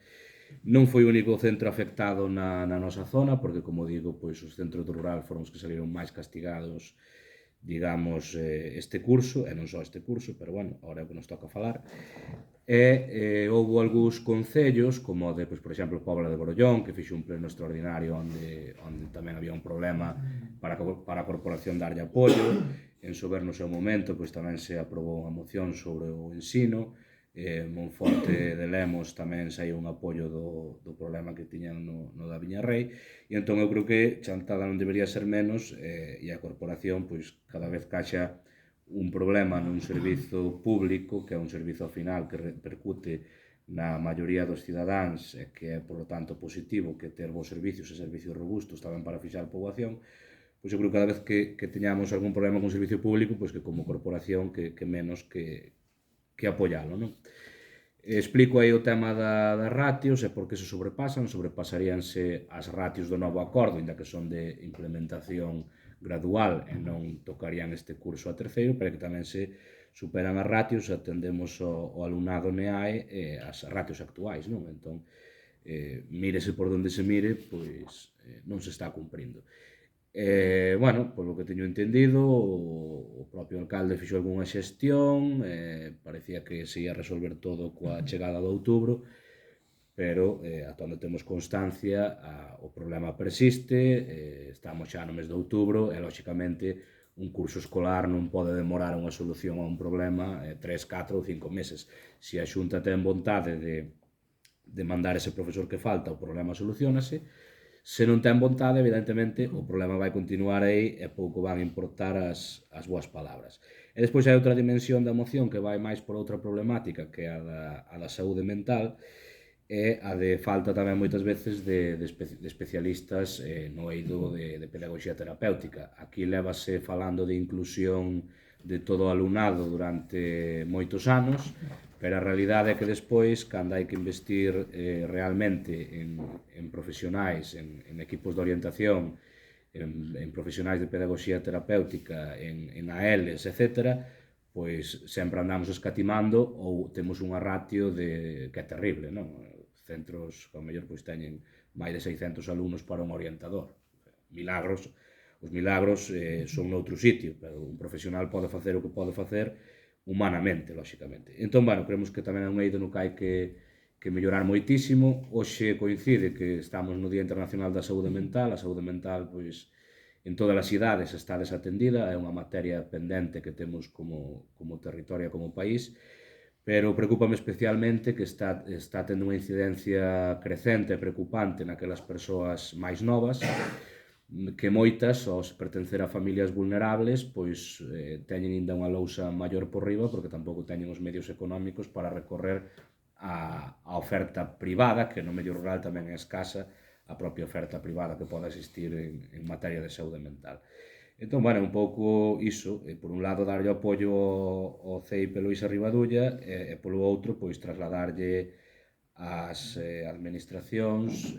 Non foi o único centro afectado na nosa zona, porque, como digo, pois os centros do rural foron os que saliron máis castigados, digamos, este curso, e non só este curso, pero, bueno, agora é o que nos toca falar. E houve algúns concellos, como o de, pois, por exemplo, Pobla de Borollón, que fixe un pleno extraordinario onde tamén había un problema para a corporación darlle apoio. En Sober, no seu momento, pois tamén se aprobou unha moción sobre o ensino. Monforte de Lemos tamén saiu un apoio do problema que tiñan no da Viñarrei. E entón eu creo que Chantada non debería ser menos, e a corporación, pois, cada vez que haxa un problema nun servizo público, que é un servizo ao final que repercute na maioría dos cidadáns e que é, por lo tanto, positivo que ter bons servicios e servicios robustos tamén para fixar a poboación, pois eu creo que cada vez que teñamos algún problema con servicio público, pois que como corporación que menos que apoialo, non? Explico aí o tema das ratios e por que se sobrepasaríanse as ratios do novo acordo, inda que son de implementación gradual e non tocarían este curso a terceiro, pero que tamén se superan as ratios, atendemos ao alumnado NEAE e as ratios actuais, non? Entón, mírese por onde se mire, pois non se está cumprindo. Bueno, polo que teño entendido, o propio alcalde fixo algunha xestión, parecía que se ia resolver todo coa chegada de outubro, pero ata onde temos constancia o problema persiste, estamos xa no mes de outubro e, lóxicamente, un curso escolar non pode demorar unha solución a un problema 3, 4 ou 5 meses. Se a Xunta ten vontade de mandar ese profesor que falta, o problema solucionase. Se non ten vontade, evidentemente, o problema vai continuar aí e pouco van importar as boas palabras. E despois hai outra dimensión da moción que vai máis por outra problemática, que é a da saúde mental, e a de falta tamén moitas veces de especialistas no eido de pedagogía terapéutica. Aquí lévase falando de inclusión de todo o alumnado durante moitos anos, pero a realidade é que despois, cando hai que investir realmente en profesionais, en equipos de orientación, en profesionais de pedagogía terapéutica, en ALs, etc., pois sempre andamos escatimando ou temos unha ratio que é terrible, non? Centros que ao mellor pois teñen máis de 600 alumnos para un orientador. Os milagros son noutro sitio, pero un profesional pode facer o que pode facer humanamente, lóxicamente. Entón, bueno, creemos que tamén é un eido no que hai que mellorar moitísimo. Hoxe coincide que estamos no Día Internacional da Saúde Mental. A saúde mental, pois, en todas as idades está desatendida, é unha materia pendente que temos como territorio e como país, pero preocúpame especialmente que está tendo unha incidencia crecente e preocupante naquelas persoas máis novas, que moitas, ao pertencer a familias vulnerables, pois teñen ainda unha lousa maior por riba porque tampouco teñen os medios económicos para recorrer a oferta privada, que no medio rural tamén é escasa, a propia oferta privada que pode existir en materia de saúde mental. Entón, bueno, un pouco iso, por un lado darlle apoio ao CEIP Lois e Ribadulla e polo outro, pois trasladarlle ás administracións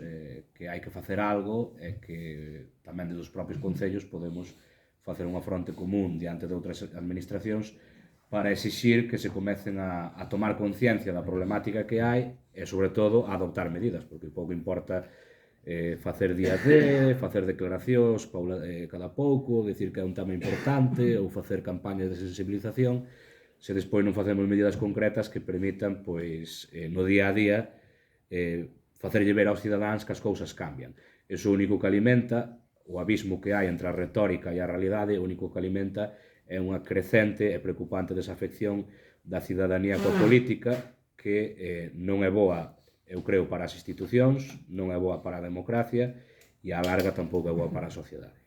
que hai que facer algo e que tamén desde os propios concellos podemos facer unha fronte común diante de outras administracións para exixir que se comecen a tomar conciencia da problemática que hai e, sobre todo, a adoptar medidas, porque pouco importa facer días facer declaracións cada pouco, dicir que é un tema importante ou facer campañas de sensibilización, se despois non facemos medidas concretas que permitan, pois, no día a día, facerlle ver aos cidadáns que as cousas cambian. Iso único que alimenta, o abismo que hai entre a retórica e a realidade, o único que alimenta é unha crecente e preocupante desafección da cidadanía coa política que non é boa, eu creo, para as institucións, non é boa para a democracia e á larga tampouco é boa para a sociedade.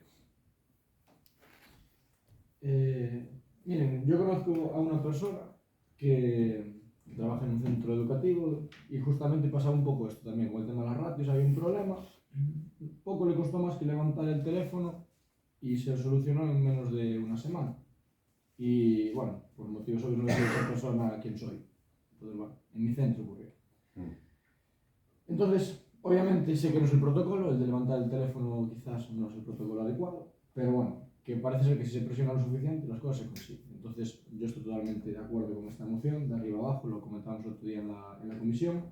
Miren, yo conozco a una persona que trabaja en un centro educativo y justamente pasaba un poco esto también, con el tema de las ratios, había un problema, poco le costó más que levantar el teléfono y se solucionó en menos de una semana. Y bueno, por motivos obvios no soy esa persona quien soy. Entonces, bueno, en mi centro ocurrió. Entonces, obviamente sé que no es el protocolo, el de levantar el teléfono quizás no es el protocolo adecuado, pero bueno, que parece ser que si se presiona lo suficiente las cosas se consiguen. Entonces, yo estoy totalmente de acuerdo con esta moción, de arriba abajo, lo comentábamos el otro día en la comisión.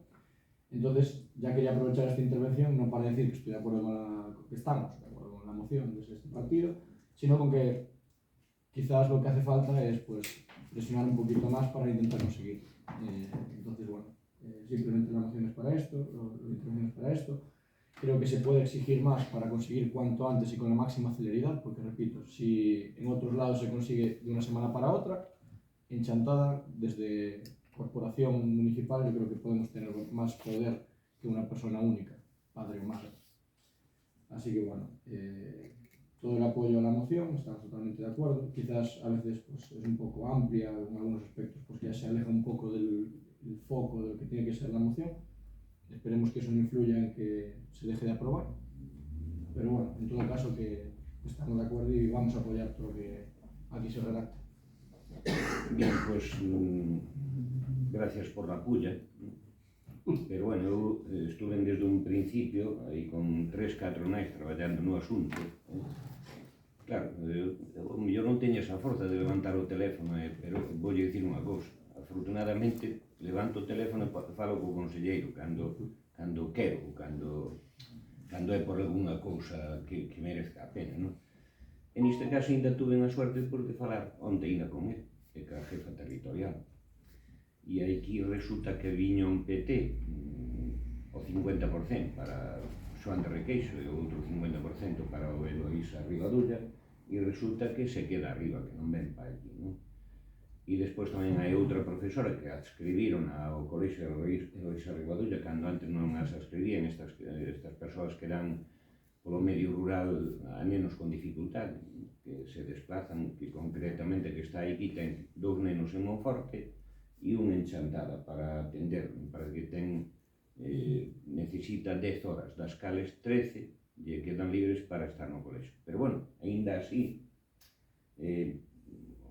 Entonces, ya quería aprovechar esta intervención no para decir que estoy de acuerdo que estamos de acuerdo con la moción desde este partido, sino con que quizás lo que hace falta es pues presionar un poquito más para intentar conseguir. Entonces, bueno, simplemente la moción es para esto, la intervención es para esto. Creo que se puede exigir más para conseguir cuanto antes y con la máxima celeridad, porque repito, si en otros lados se consigue de una semana para otra, en Chantada, desde corporación municipal, yo creo que podemos tener más poder que una persona única, padre o madre. Así que bueno, todo el apoyo a la moción, estamos totalmente de acuerdo. Quizás a veces pues, es un poco amplia en algunos aspectos, pues ya se aleja un poco del foco de lo que tiene que ser la moción. Esperemos que eso no influya en que se deje de aprobar. Pero bueno, en todo caso que estamos de acuerdo y vamos a apoyar todo lo que aquí se redacte. Bien, pues gracias por la puya. Pero bueno, eu estuve desde un principio aí con 3-4 nais traballando no asunto. Claro, eu non teño esa forza de levantar o teléfono, pero vou dicir unha cousa. Afortunadamente, levanto o teléfono e falo co conselleiro cando quero, cando é por alguna cousa que merezca a pena, non? En este caso ainda tuve a suerte de falar onte ainda con ele, e ca jefa territorial. E aquí resulta que viña un PT o 50% para Xoán de Requeixo e o outro 50% para o Eloísa Rivadulla, e resulta que se queda arriba, que non ven para aquí, non? E despois tamén hai outra profesora que adscribiron ao Colexio Eloísa Rivadulla cando antes non as adscribían estas persoas que dan polo medio rural a nenos con dificultade, que se desplazan, que concretamente que está aquí ten 2 nenos en Monforte e un en Chantada para atender, para que necesita 10 horas, das cales 13 lle quedan libres para estar no colexio. Pero bueno, aínda así,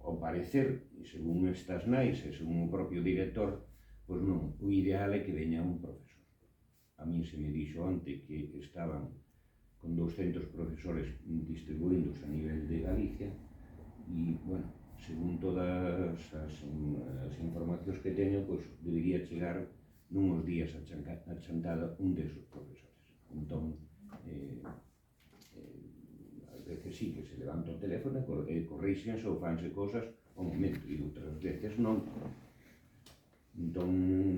ao parecer, según estas nais e según o propio director, pois non, o ideal é que veña un profesor. A mí se me dixo onte que estaban con 200 profesores distribuíndos a nivel de Galicia e, bueno, según todas as informacións que teño, pois debería chegar nuns días a Chantada un desos profesores. Entón, a veces sí que se levanta o teléfono e corrixense ou fanse cosas ao momento e outras veces non. Entón,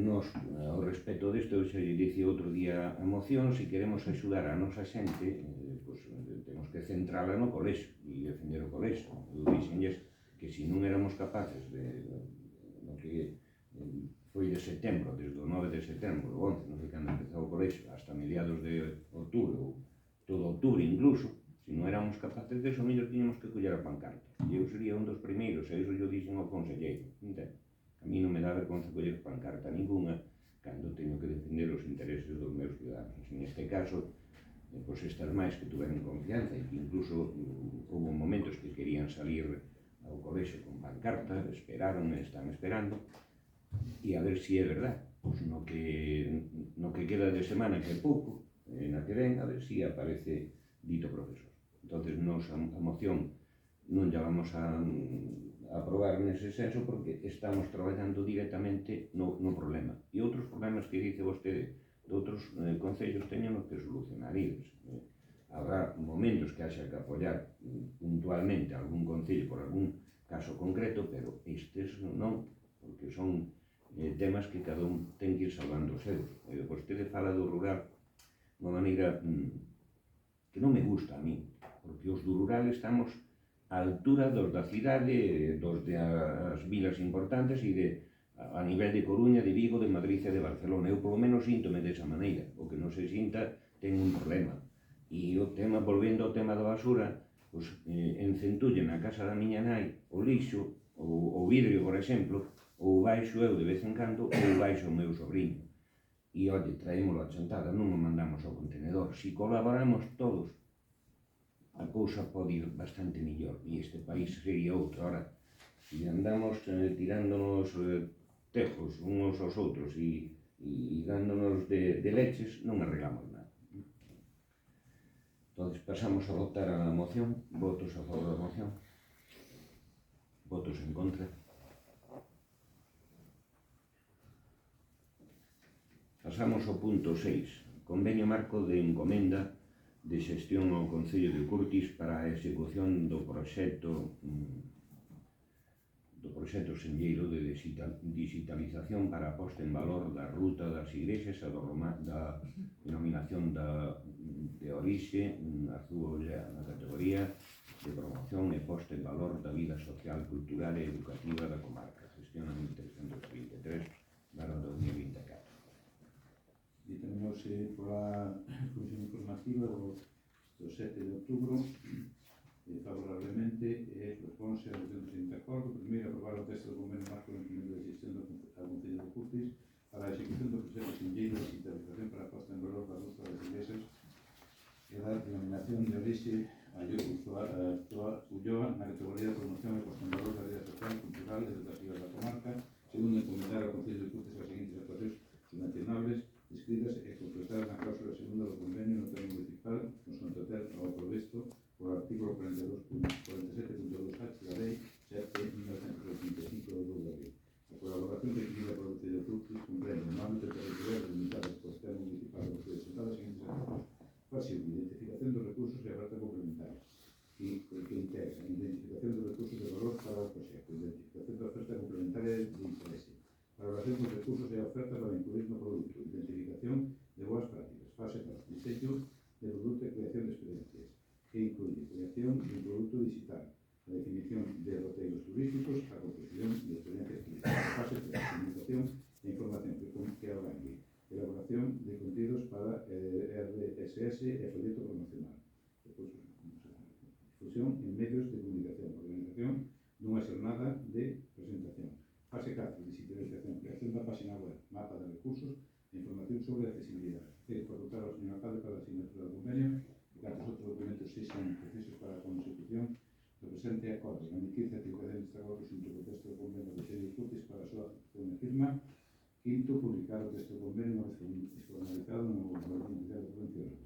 nos, ao respecto disto, eu xa lle dice outro día a moción, se queremos axudar a nosa xente, pois temos que centrala no colexio e defender o colexio. Eu dixenlles que se non éramos capaces no que foi de setembro, desde o 9 de setembro, o 11, non sei cando empezou o colexio, hasta mediados de outubro, ou todo outubro incluso, se non éramos capaces de eso, mellor tiñamos que coller a pancarta. E eu sería un dos primeiros, e iso yo dixen ao conselleiro, entende? A mí non me dá vergonza coller pancarta ninguna cando teño que defender os intereses dos meus ciudadanos. En este caso, pois estas máis que tuveron confianza e que incluso houve momentos que querían salir ao colexio con pancarta, esperaron, están esperando, e a ver se é verdad, pois no que queda de semana, que é pouco, na que ven, a ver se aparece dito profesor. Entonces, nos a moción non lla vamos a aprobar nese senso porque estamos traballando directamente no problema. E outros problemas que dice vostede de outros concellos teñen que solucionar eles. Habrá momentos que haxa que apoiar puntualmente algún concello por algún caso concreto, pero estes non, porque son temas que cada un ten que ir salvando os seus. Vostede fala do rural de unha maneira que non me gusta a mí, porque os do rural estamos á altura dos da cidade, dos das vilas importantes e a nivel de Coruña, de Vigo, de Madrid e de Barcelona. Eu polo menos síntome desa maneira. O que non se sinta ten un problema. E o tema, volvendo ao tema da basura, pois, encentulle na casa da miña nai o lixo, o vidrio, por exemplo, ou baixo eu de vez en cando, ou baixo o meu sobrinho. E, olle, traémolo a chantada, non o mandamos ao contenedor. Si colaboramos todos, a cousa pode ir bastante millor, e este país sería outro. Ahora, si andamos tirándonos tejos uns aos outros e dándonos de leches, non arreglamos nada. Entón, pasamos a votar a moción. Votos a favor da moción. Votos en contra. Pasamos ao punto 6. Convenio marco de encomenda de xestión ao Concello de Curtis para a execución do proxecto senlleiro de digitalización para a posta en valor da ruta das igrexas e da denominación de orixe azul na categoría de promoción e posta en valor da vida social, cultural e educativa da comarca. Gestión 1323/2024. Determinouse pola Comisión Informativa do 7 de outubro favorablemente proponse a moción do seguinte acordo. Primeiro, aprobar o texto do convenio marco de encomenda de gestión do Concello de Curtis para a execución do proxecto senlleiro de digitalización para a posta en valor da ruta das iglesias e da denominación de orixe Ulloa na categoría de promoción e posta en valor da vida social, cultural e educativa da comarca. Segundo, encomendar ao Concello de Curtis as seguintes actuacións subvencionables escritas e completadas na cláusula segunda do convenio no termo municipal nos contratar ao previsto por artículo 47.2h da Lei 7.1985 do 2 de abril. A colaboración requerida polo Concello de Curtis comprende no ámbito territorial delimitado por termo municipal do Concello de Sentada as seguintes acciones: pasivo, identificación dos recursos e oferta complementaria, que integra a identificación dos recursos de valor para o proxecto, identificación da oferta complementaria de interese, valoración dos recursos e a oferta para incluir no produto, identificación de boas prácticas, fase 4, diseño de produto e creación de experiencias, que incluye creación de un producto digital, la definición de roteiros turísticos, a construcción de experiencias turísticas, fase 3, comunicación e información que arranque, elaboración de contidos para RSS e folleto promocional, difusión en medios de comunicación, organización dunha xornada de presentación. Fase 4, digitalización, creación da página web, mapa de recursos e información sobre accesibilidade. Facultar ao señor alcalde para a asignatura do convenio e cantos outros documentos sexan precisos para a consecución do presente acordo. Emitir certificación deste acordo xunto co texto do convenio do Concello de Curtis para a súa aceptación e firma. Quinto, publicar o texto do convenio unha vez formalizado no Boletín Oficial de Subvencións.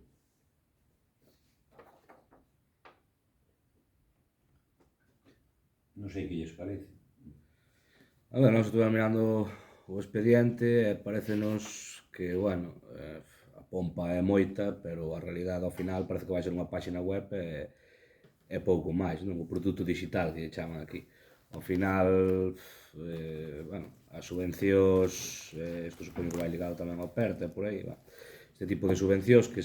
Non sei que lles parece. A ver, nós estuvemos mirando o expediente e parecenos que, bueno, a pompa é moita, pero a realidade ao final parece que vai ser unha páxina web e pouco máis, non? O produto digital que chaman aquí. Ao final, bueno, as subvencións, isto supoño que vai ligado tamén ao PERTE, por aí, va. Este tipo de subvencións que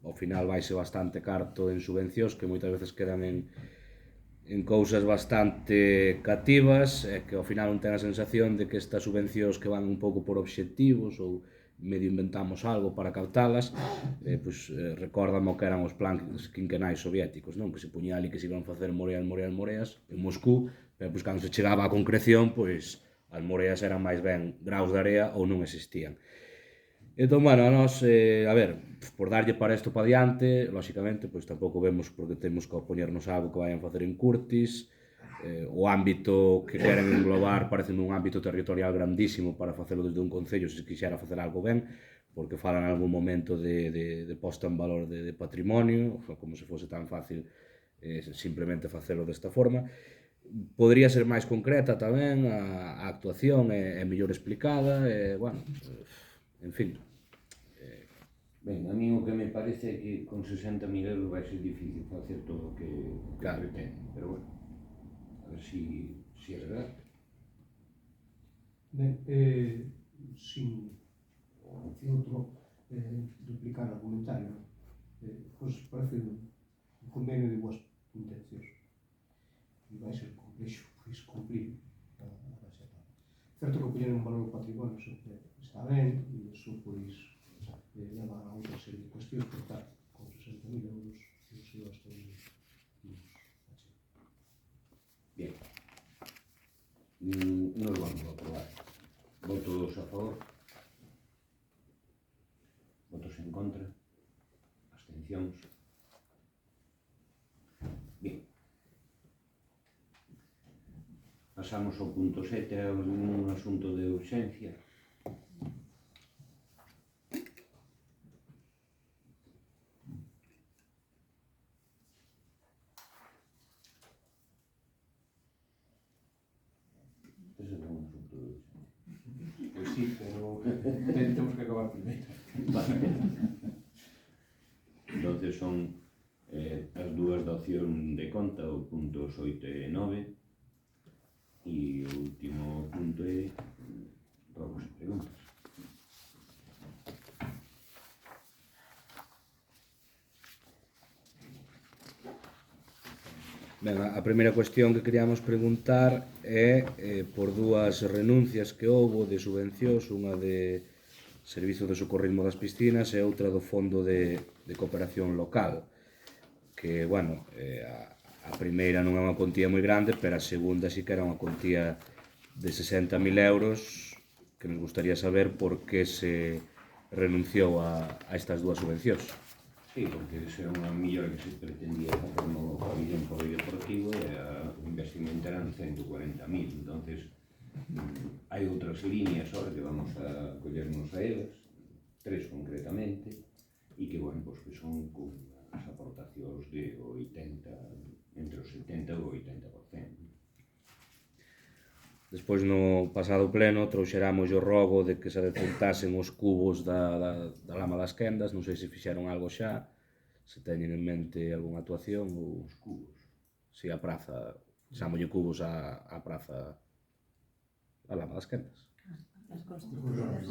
ao final vaise bastante carto en subvencións que moitas veces quedan en cousas bastante cativas e que ao final non ten a sensación de que estas subvencións que van un pouco por obxectivos ou medio inventamos algo para captalas, recórdame o que eran os plans quinquenais soviéticos, non? Que se puñía ali que se iban facer moreas en Moscú, pero cando se chegaba á concreción, as moreas eran máis ben graus de area ou non existían. Entón, bueno, a nós, a ver, por darlle para isto para diante, lóxicamente, tampouco vemos porque temos que opoñernos a algo que vayan facer en Curtis, o ámbito que queren englobar parece un ámbito territorial grandísimo para facelo desde un concello se quixera facer algo ben, porque falan en algún momento de posta en valor de patrimonio, como se fose tan fácil simplemente facelo desta forma. Podría ser máis concreta tamén a actuación, é mellor explicada, bueno, en fin. Ben, a mí o que me parece é que con 60.000 euros vai ser difícil facer todo o que pretende, pero bueno, a ver si é verdade. Ben, sin outro duplicar o comentario, pois parece un convenio de boas intencións e vai ser complexo cumprir a xeta. Certo que poñer un valor o patrimonio sempre está ben e iso leva a outra serie de cuestións, por tal, con 60.000 euros non se eu estou votos en contra, abstencións. Bien. Pasamos ao punto 7, un asunto de urxencia. Ese é un asunto de urxencia. Pois sí, pero temos que acabar primeiro. Vale. Entonces son as dúas da opción de conta, o puntos 8 e 9, e o último punto é rogos e preguntas. Ben, a primeira cuestión que queríamos preguntar é por dúas renuncias que houbo de subvencións, unha de Servizo de Socorrismo das Piscinas e outra do Fondo de Cooperación Local, que, bueno, a primeira non é unha contía moi grande, pero a segunda sí que era unha contía de 60.000 euros, que nos gustaría saber por que se renunciou a estas dúas subvencións. Sí, porque esa é unha millora que se pretendía facer no pabillón polideportivo e o investimento eran 140.000, entonces hai outras líneas ahora que vamos a collernos a elas, 3 concretamente, e que, bueno, pues que son con as aportacións de 80, entre o 70 e o 80%. Despois, no pasado pleno, trouxeramos o rogo de que se depuntasen os cubos da Lama das Quendas. Non sei se fixeron algo xa, se teñen en mente algunha actuación ou... Os cubos. Si, a praza, xamolle cubos a praza da Lama das Quendas. As construccións.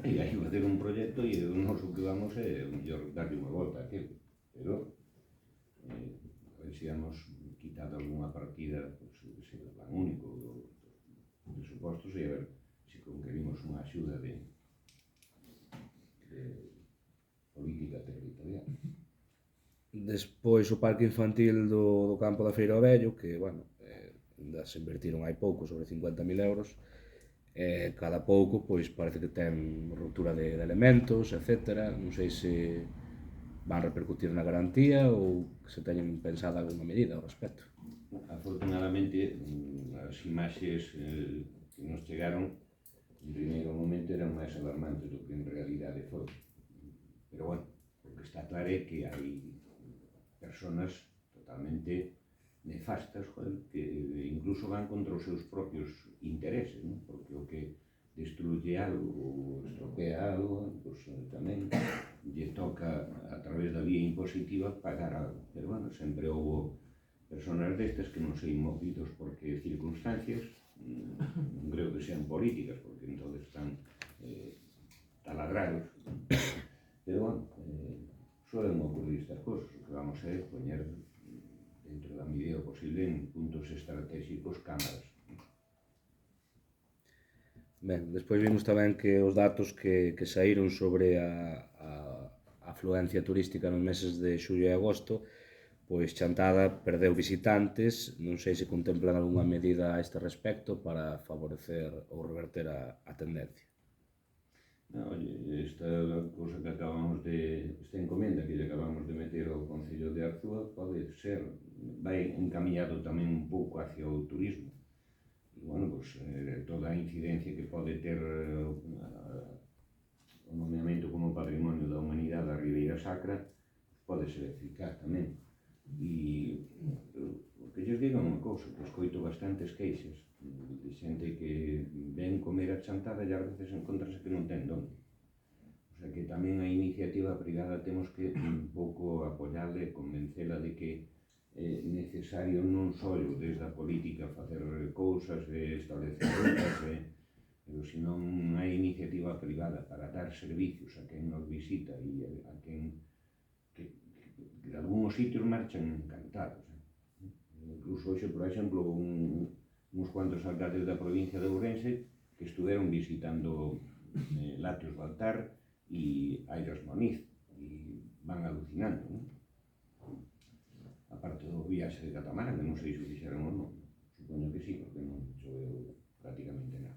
E hai que facer un proxecto e o noso que vamos é o mellor darlle unha volta a aquilo, pero a ver se hemos quitado algunha partida, pues, que sea plan único dos presupostos, e a ver se conquerimos unha axuda de política territorial. Despois o parque infantil do campo da Feira do Vello, que, bueno, ainda se invertiron hai pouco, sobre 50.000 euros, cada pouco, pois, parece que ten ruptura de elementos, etc. Non sei se van repercutir na garantía ou se teñen pensado alguna medida ao respecto. Afortunadamente, as imaxes que nos chegaron en primeiro momento eran máis alarmantes do que en realidade foi. Pero, bueno, o que está claro é que hai personas totalmente nefastas, que incluso van contra os seus propios intereses, ¿no? Porque o que destruye algo ou estropea algo, pues, tamén lle toca a través da vía impositiva pagar algo. Pero, bueno, sempre houve personas destas que non sei movidos por que circunstancias, non creo que sean políticas, porque entonces están taladrados. Pero, bueno, suelen ocurrir estas cosas. O que vamos a é poñer dentro da medida posible en puntos estratégicos cámaras. Ben, despois vimos tamén que os datos que saíron sobre a afluencia turística nos meses de xullo e agosto, pois Chantada perdeu visitantes. Non sei se contemplan algunha medida a este respecto para favorecer ou reverter a tendencia. Oye, esta cousa que acabamos de... esta encomenda que lle acabamos de meter ao Concello de Arzúa pode ser, vai encaminhado tamén un pouco hacia o turismo. E, bueno, pues, toda a incidencia que pode ter o nomeamento como Patrimonio da Humanidade da Ribeira Sacra pode ser eficaz tamén. E o que lles digo é unha cousa, que escoito bastantes queixas de xente que ven comer a Chantada e ás veces encontrase que non ten donde. O sea que tamén a iniciativa privada temos que un pouco apoiarla e convencela de que é necesario non só desde a política facer cousas e establecer rutas, pero senón hai iniciativa privada para dar servicios a quen nos visita e a quen que de algúns sitios marchan encantados. Incluso hoxe, por exemplo, uns cuantos alcaldes da provincia de Ourense que estuveron visitando Latios Baltar e Airas Moniz e van alucinando, non? Aparte do viaxe de catamarán, que non sei se o fixeron ou non, supoño que sí, porque non choveu prácticamente nada.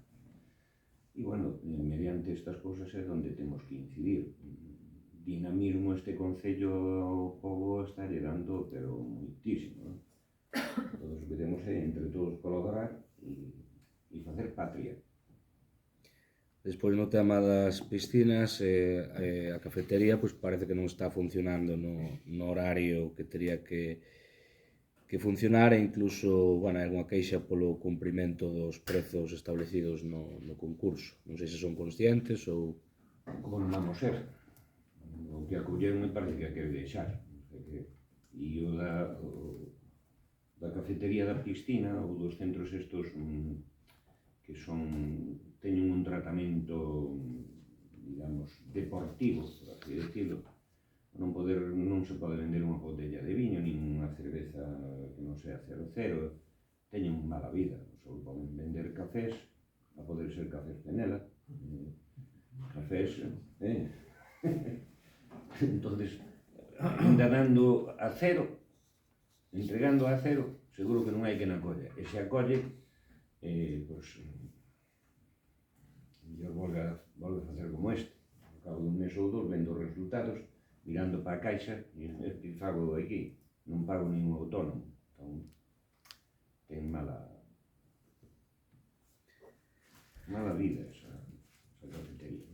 E, bueno, mediante estas cousas é onde temos que incidir. Dinamismo este Concello ao pobo está lle dando, pero moitísimo, non? Todos o que temos é entre todos colaborar e facer patria. Despois no tema das piscinas, a cafetería pois parece que non está funcionando no horario que teria que funcionar e incluso, bueno, hai unha queixa polo cumprimento dos prezos establecidos no concurso. Non sei se son conscientes ou... Como non vamos ser? O que acolleron me parece que a quere deixar. E o da cafetería da piscina ou dos centros estos que teñen un tratamento, digamos, deportivo, por así decirlo, non se pode vender unha botella de viño nin unha cerveza que non sea 00, teñen mala vida, só poden vender cafés, a poder ser cafés Penela, cafés, entonces, ainda dando a cero, entregando a cero, seguro que non hai que na colla, e se acolle, pois, volve a facer como este, ao cabo dun mes ou dos, vendo os resultados, mirando para a caixa, e fago aquí, non pago ningún autónomo, entón, ten mala vida esa cafetería.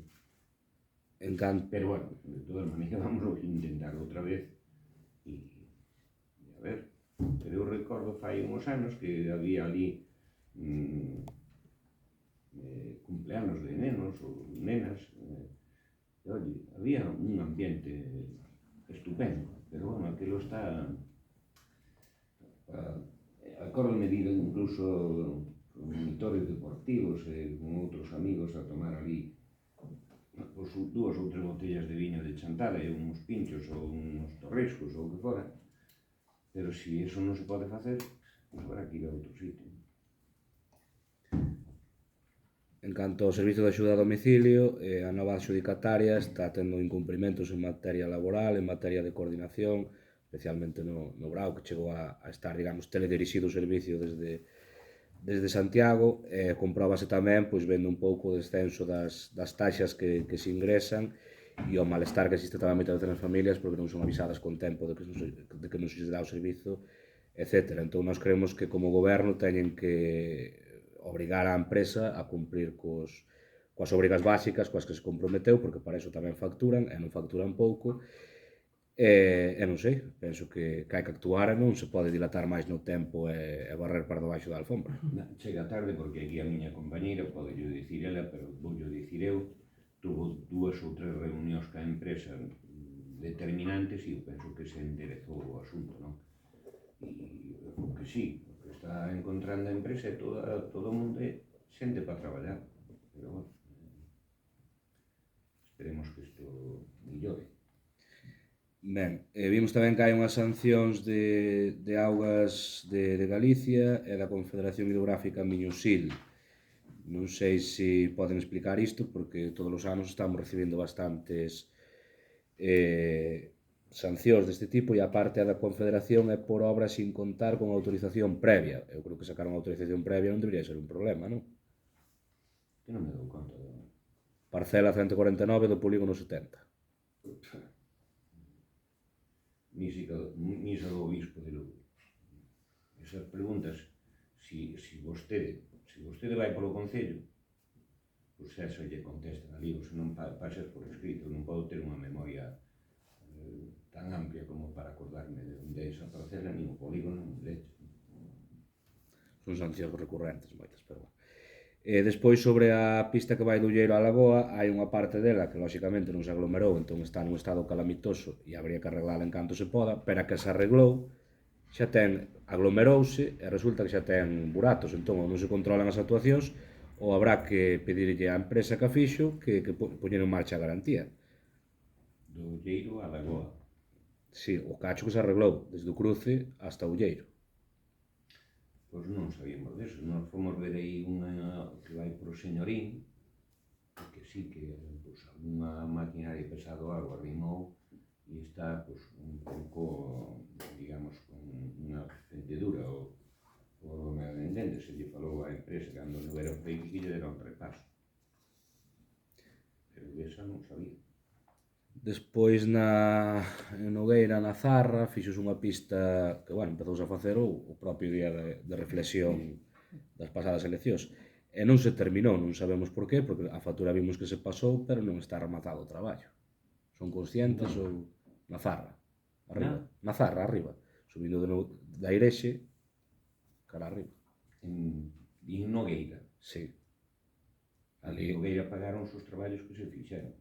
Pero, bueno, de todas maneiras, vamos a intentar outra vez, e a ver, pero eu recordo fai uns anos que había ali cumpleanos de nenos ou nenas, e, oye, había un ambiente estupendo, pero, bueno, aquilo está... Acórdome de ir incluso con monitores deportivos e con outros amigos a tomar ali 2 ou 3 botellas de viño de chantada e uns pinchos ou uns torrescos ou o que fora, pero se iso non se pode facer, pois habrá que ir a outro sitio. En canto ao servizo de axuda a domicilio, a nova adxudicataria está tendo incumprimentos en materia laboral, en materia de coordinación, especialmente no Brao, que chegou a estar, digamos, teledirixido o servicio desde Santiago. Compróbase tamén, pois, vendo un pouco o descenso das taxas que se ingresan e o malestar que existe tamén moitas veces nas familias porque non son avisadas con tempo de que non se dá o servizo, etc. Entón, nós creemos que como goberno teñen que obrigar a empresa a cumprir coas obrigas básicas coas que se comprometeu, porque para iso tamén facturan, e non facturan pouco, e non sei, penso que hai que actuar e non se pode dilatar máis no tempo e barrer para debaixo da alfombra. Chega tarde porque aquí a miña compañeira, pode dicir ela, pero vou dicir eu, tuvo 2 ou 3 reunións ca empresa determinantes e eu penso que se enderezou o asunto, non? E que sí, o que está encontrando a empresa é todo o mundo é xente para traballar, pero, bueno, esperemos que isto millore. Ben, vimos tamén que hai unhas sancións de augas de Galicia e da Confederación Hidrográfica Miñosil. Non sei se poden explicar isto, porque todos os anos estamos recibindo bastantes sancións deste tipo, e a parte da Confederación é por obras sin contar con autorización previa. Eu creo que sacar unha autorización previa non debería ser un problema, non? Que non me dou conta de... Parcela 149 do polígono 70. Misa do obispo de Lugo. Esas preguntas, se vostede vai polo Concello, pois xa se lle contestan ali, ou se non pasas por escrito, non podo ter unha memoria tan amplia como para acordarme de onde é esa parcela, nin o polígono, nin leche. Son sancións recurrentes moitas, pero bueno. Despois, sobre a pista que vai do Ulleiro á Lagoa, hai unha parte dela que, lóxicamente, non se aglomerou, entón está nun estado calamitoso e habría que arreglala en canto se poda, pero a que se arreglou xa aglomerouse e resulta que xa ten buratos, entón ou non se controlan as actuacións ou habrá que pedirlle á empresa que a fixo que poñer en marcha a garantía. Do Ulleiro á Lagoa. Si, o cacho que se arreglou, desde o cruce hasta o Ulleiro. Pois non sabíamos deso, nós fomos ver aí unha que vai por o Señorín, que sí que unha maquinaria pesado algo arrimou e está un pouco, digamos, con unha fendedura o me entende, se lle falou á empresa cando non era feito que lle dera un repaso. esa non sabía. Despois en Nogueira, na Zarra, fixos unha pista que, bueno, empezouse a facer o propio día de reflexión das pasadas eleccións. E non se terminou, non sabemos por qué, porque a factura vimos que se pasou, pero non está rematado o traballo. Son conscientes ou na Zarra, arriba. Na Zarra, arriba. Subindo da Irexe, cara arriba. En Nogueira. Sí. En Nogueira pagaron os traballos que se fixeron.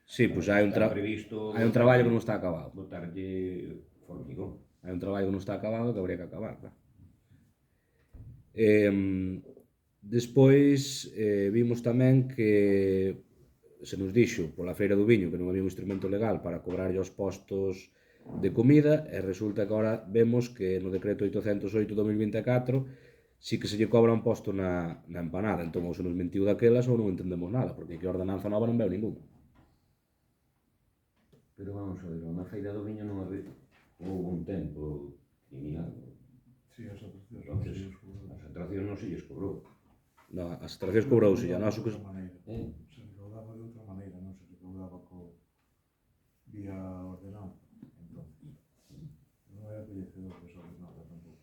Sí, pois hai un traballo que non está acabado. Botarlle formigón. Hai un traballo que non está acabado que habría que acabar, claro. Despois vimos tamén que se nos dixo pola Feira do Viño que non había un instrumento legal para cobrarlle aos postos de comida e resulta que agora vemos que no decreto 808/2024 sí que se lle cobra un posto na empanada, entón ou se nos mentiu daquelas ou non entendemos nada, porque que a ordenanza nova non veu ningún. Pero vamos a ver, na Feira do Viño non houve un tempo criminal. Sí, as atraccións non se lles cobrou. Non, as atraccións cobrouse, a noso que... Se recaudaba de outra maneira, non se recaudaba vía ordenanza, entonces. Non era coñecedor desa ordenanza tampouco.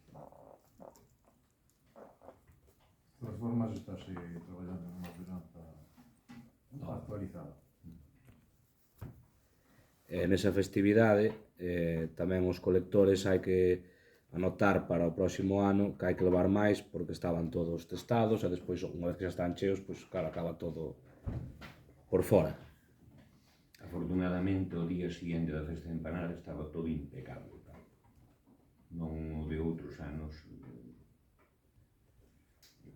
De todas formas, estáse traballando nunha ordenanza actualizada. Nesa festividade tamén os colectores hai que anotar para o próximo ano que hai que levar máis porque estaban todos testados e despois unha vez que xa están cheos, pois claro, acaba todo por fora. Afortunadamente o día siguiente da festa de empanada estaba todo impecable. Non o de outros anos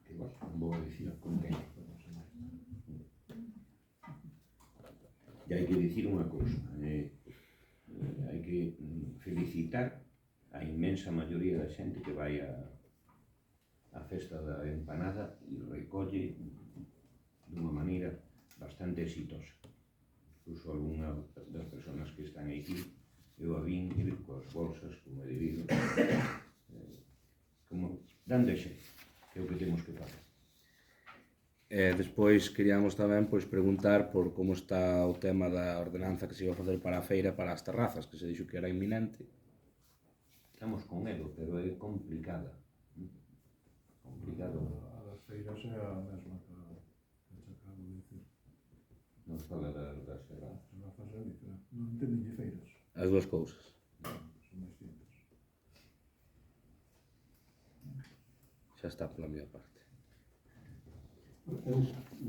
que, bueno, non vou a dicir con quen. E hai que dicir unha cousa, hai que felicitar a inmensa maioría da xente que vai á festa da empanada e recolle dunha maneira bastante exitosa. Incluso algunha das persoas que están aquí, eu a vin ir coas bolsas, como é debido, como dando exemplo, que é o que temos que facer. Despois queríamos tamén preguntar por como está o tema da ordenanza que se iba a facer para a feira para as terrazas, que se dixo que era inminente. Estamos con elo, pero é complicada. Complicado. A das feiras é a mesma que acabo de dicir. Non fala das terrazas. As terrazas é diferente. Non entenden de feiras. As dúas cousas. Son distintas. Xa está pola miña parte. Eu,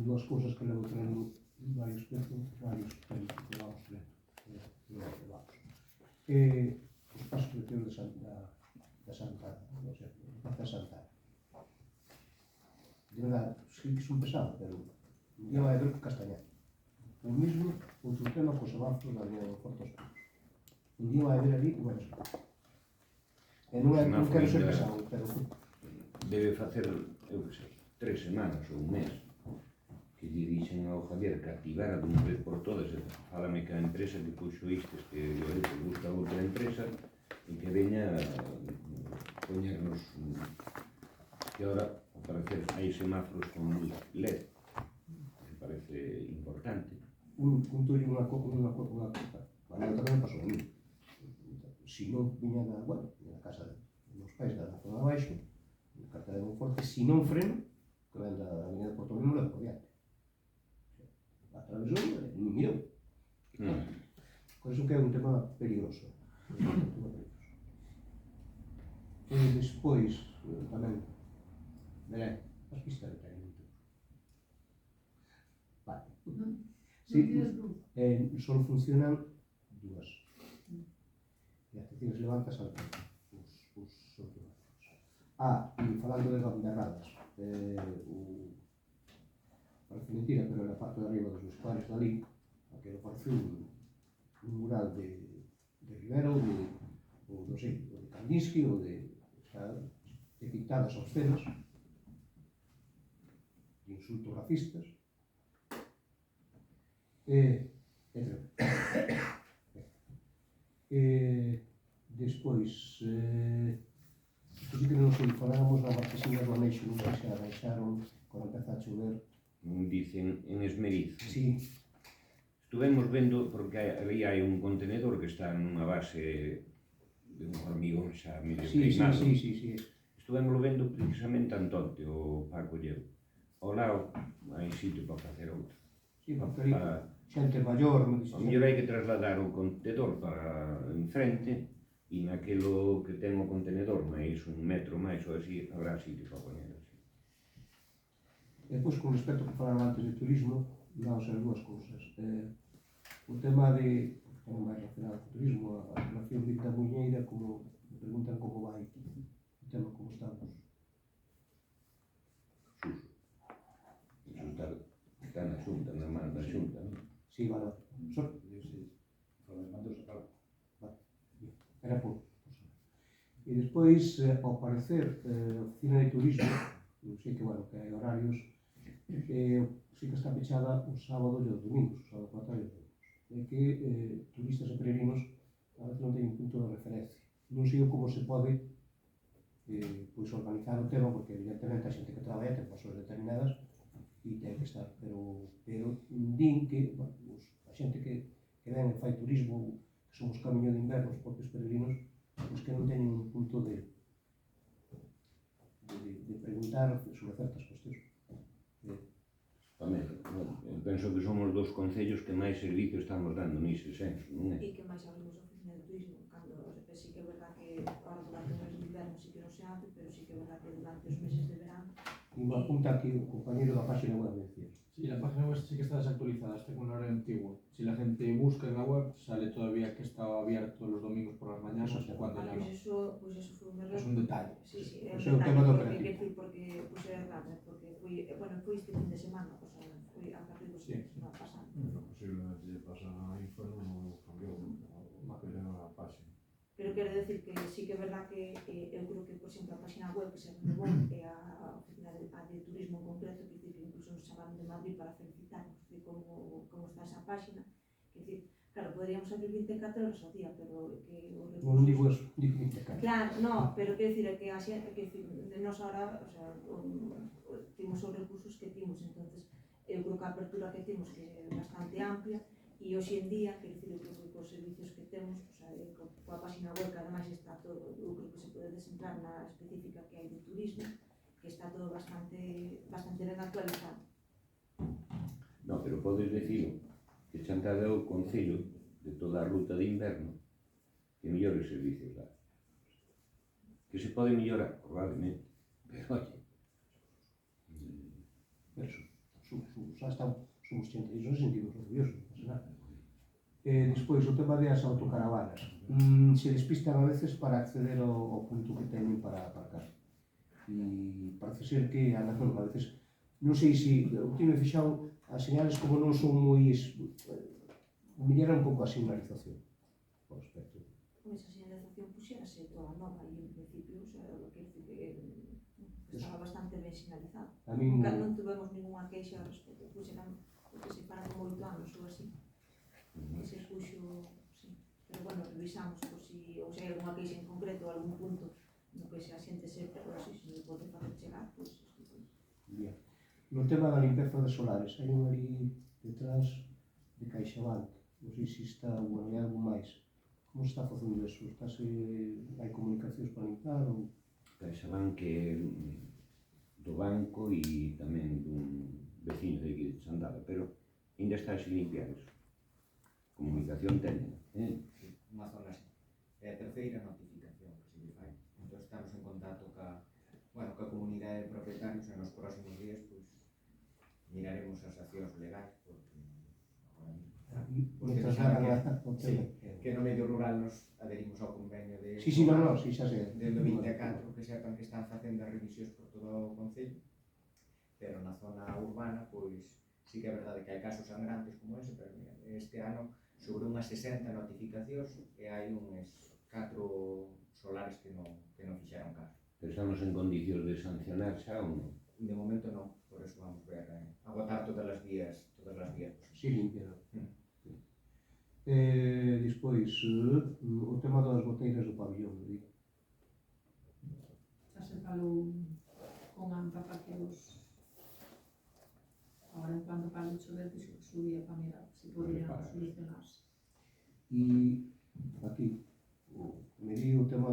dúas cousas que levo trendo varios tempos que vamos os pasos de Teo da Santa, non sei, da Santa. De verdade, sí que son pesado, pero un día vai haber que castañar. O mismo, outro tema, cos semáforos da linha do Porto Oscuro. Un día vai haber ali unha mesma. E non é que non quero ser pesado, pero... Debe facer, eu que sei, 3 semanas ou un mes que lle dixen ao Javier que activara dunha vez por todas, fálame que a empresa que puxo istes que busca outra empresa e que veña a poñernos que ahora, ao parecer, hai semáforos con luz LED, que parece importante. Contolle unha cousa, mañana tamén pasou a mí. Si non viña na casa dos pais da zona de abaixo, na carta de Monforte, si non freno, que ven da avenida de Porto Mesmo, levo por diante. Atravesou e non mirou. Por iso que é un tema peligroso. E despois, tamén, veré, as pistas de treinamento. Vale. Sí, só funcionan dúas. E as que tienes levantas saltan os automáticos. E falando de radas, parece mentira, pero na parte de arriba dos vestuarios da Lí, aquilo parece un mural de Rivera ou non sei, ou de Kandinsky ou de pintadas obscenas, de insultos racistas, despois, sí que non sei, faláramos da marquesina do Aleixo, non sei se arranxaron, cando empeza a chover. Dicen en Esmeriz. Sí, Estuvemos vendo, porque ali hai un contenedor que está nunha base de un hormigón xa medio queimado. Sí. Estuvemos vendo precisamente antonte, o Paco llevo. Ao lado hai sitio para facer outro. Sí, porque ali xente maior, A mellor hai que trasladar o contenedor para enfrente e naquelo que ten o contenedor máis un metro máis ou así habrá sitio para poñer así. E depois, con respecto que falaron antes de turismo, vamos a ver dúas cousas. O tema de, porque tamén máis relacionado co turismo, a relación da Muñeira, como me preguntan como vai o tema, como estamos. Suso. Está na xunta, na man da xunta, non? Sí, vale. Era por saber. E despois, ao parecer, a oficina de turismo, non sei que, bueno, que hai horarios, sí que está pechada o sábado e os domingos, o sábado por la tarde e os domingos. É que turistas e peregrinos a veces non teñen punto de referencia. Non sei como se pode pois organizar o tema, porque evidentemente a xente que traballa ten persoas determinadas e ten que estar, pero din que, bueno, a xente que ven e fai turismo, que somos camiño de inverno, os propios peregrinos, pois que non teñen un punto de preguntar sobre certas cuestións. Tamén, eu penso que somos dos concellos que máis servicio estamos dando nese senso, non é? E que máis abrimos a oficina de turismo, cando sí que é verdad que ahora durante o mes de inverno sí que non se abre, pero sí que é verdad que durante os meses de verano. E me apunta aquí o compañero da página web, decía. Sí, la página web sí que está desactualizada, está con un horario antiguo. Si la gente busca en la web, sale todavía que está abierto los domingos por las mañanas, cuando ya no. Pues eso fue un error. Es un detalle. Sí, Eso é un é un detalle, tema do porque, operativo. quer decir, porque pues era grave, porque fui este fin de semana, o sea, fui a partir do fin de semana pasado. Posiblemente lle pasa a info non cambiou a página. Pero quero decir que sí que é verdad que eu creo que, por exemplo, a página web que se renovou e a oficina de turismo en concreto, que decir que incluso nos chamaron de Madrid para felicitarnos de como está esa página, que decir, claro, poderíamos abrir 24 horas ao día, pero que os recursos... Non digo eso, digo 24. Claro, no, pero quero decir que a xente, que decir, nos ahora, o sea, timos os recursos que timos, entonces eu creo que a apertura que temos que é bastante amplia e hoxe en día, quero decir, eu creo que cos servicios que temos, o sea, coa página web que ademais está todo, eu creo que se pode desentrar na específica que hai de turismo, que está todo bastante ben actualizado. Non, pero podes decir que Chantada é o concello de toda a ruta de inverno que mellores servicios dá. Que se pode mellorar, probablemente, pero oye, Xa estamos, somos 80, e non se sentimos orgullosos, non pasa nada. Despois, o tema das autocaravanas. Se despistan a veces para acceder ao punto que teñen para aparcar. E parece ser que a razón, a veces, non sei se, o que me fixado, as señales como non son moi... Millera un pouco a señalización, por respecto. Esa señalización puxérase toda nova e en principio, o sea, que estaba bastante ben señalizado. A min... Nunca non tuvemos ninguna queixa ao respecto, puxeran, porque se para como 8 anos ou así, que se puxo, sí. Pero bueno, revisamos, por si, ou se hai alguna queixa en concreto, algún punto no que se a xente se pero así, se non pode facer chegar, pois estupendo. Bien. No tema da limpeza de solares, hai un ali detrás de CaixaBank, non sei se está, bueno, hai algo máis. Como se está facendo eso? Hai comunicacións para limpar ou... CaixaBank que do banco e tamén dun veciño de aquí de Chantada, pero ainda está a limpiar eso. Comunicación técnica, Unha zona así. É a terceira notificación que se lle fai. Entón estamos en contacto ca comunidade de propietarios e nos próximos días miraremos as accións legais porque Mientras hagan o tema. que no medio rural nos adherimos ao convenio de Sí, no, sí, xa sei. del 24 que sepan que están facendo as revisións por todo o concello, pero na zona urbana pois sí que é verdade que hai casos sangrantes como ese, pero mira, este ano sobre unhas 60 notificacións e hai uns 4 solares que non fixeron caso. Estamos en condicións de sancionar xa ou non? De momento non, por eso vamos ver agotar todas as vías posibles. Sí, limpia. Despois, o tema das boteiras do pabillón, digo. Xa se falou con AMPA para que os... Agora Agora, en cuanto para de chover, pois subía para mirar se podía solucionarse. E aquí, me di o tema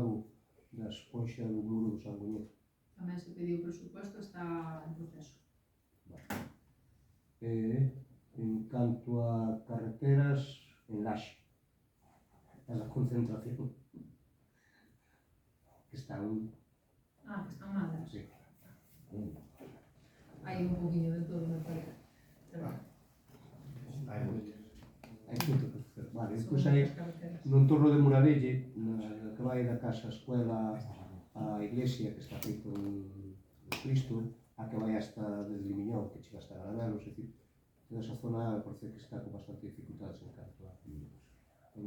da esponxa do muro do Sangoñedo. Tamén se pediu presupuesto, está en proceso. En canto a carreteras, en Laxe, a la concentración, que están... Que están malas. Sí. Hai un poquinho de todo, me parece. Hai moito que facer. Vale, Son despois hai moitas carreteras. no entorno de Muravelle, na que vai da casa a escuela á iglesia, que está feito en Cristo, a que vai hasta desde Limiñón, que chega hasta Garamelos, é dicir, toda esa zona parece que está con bastante dificultades en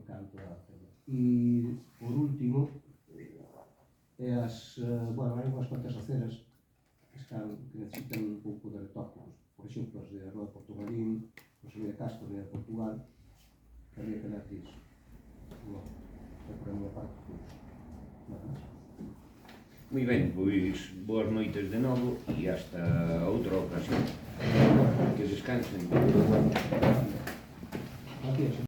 canto a e por último as, bueno, hai unhas cuantas aceras que necesitan un pouco de retoque, por exemplo, as de Rua de Portugalín, José de Castro, de Portugal, que había que darles, bueno, por a miña parte, pois, nada máis. Moi ben, pois boas noites de novo e hasta outra ocasión. Que descansen. Gracias.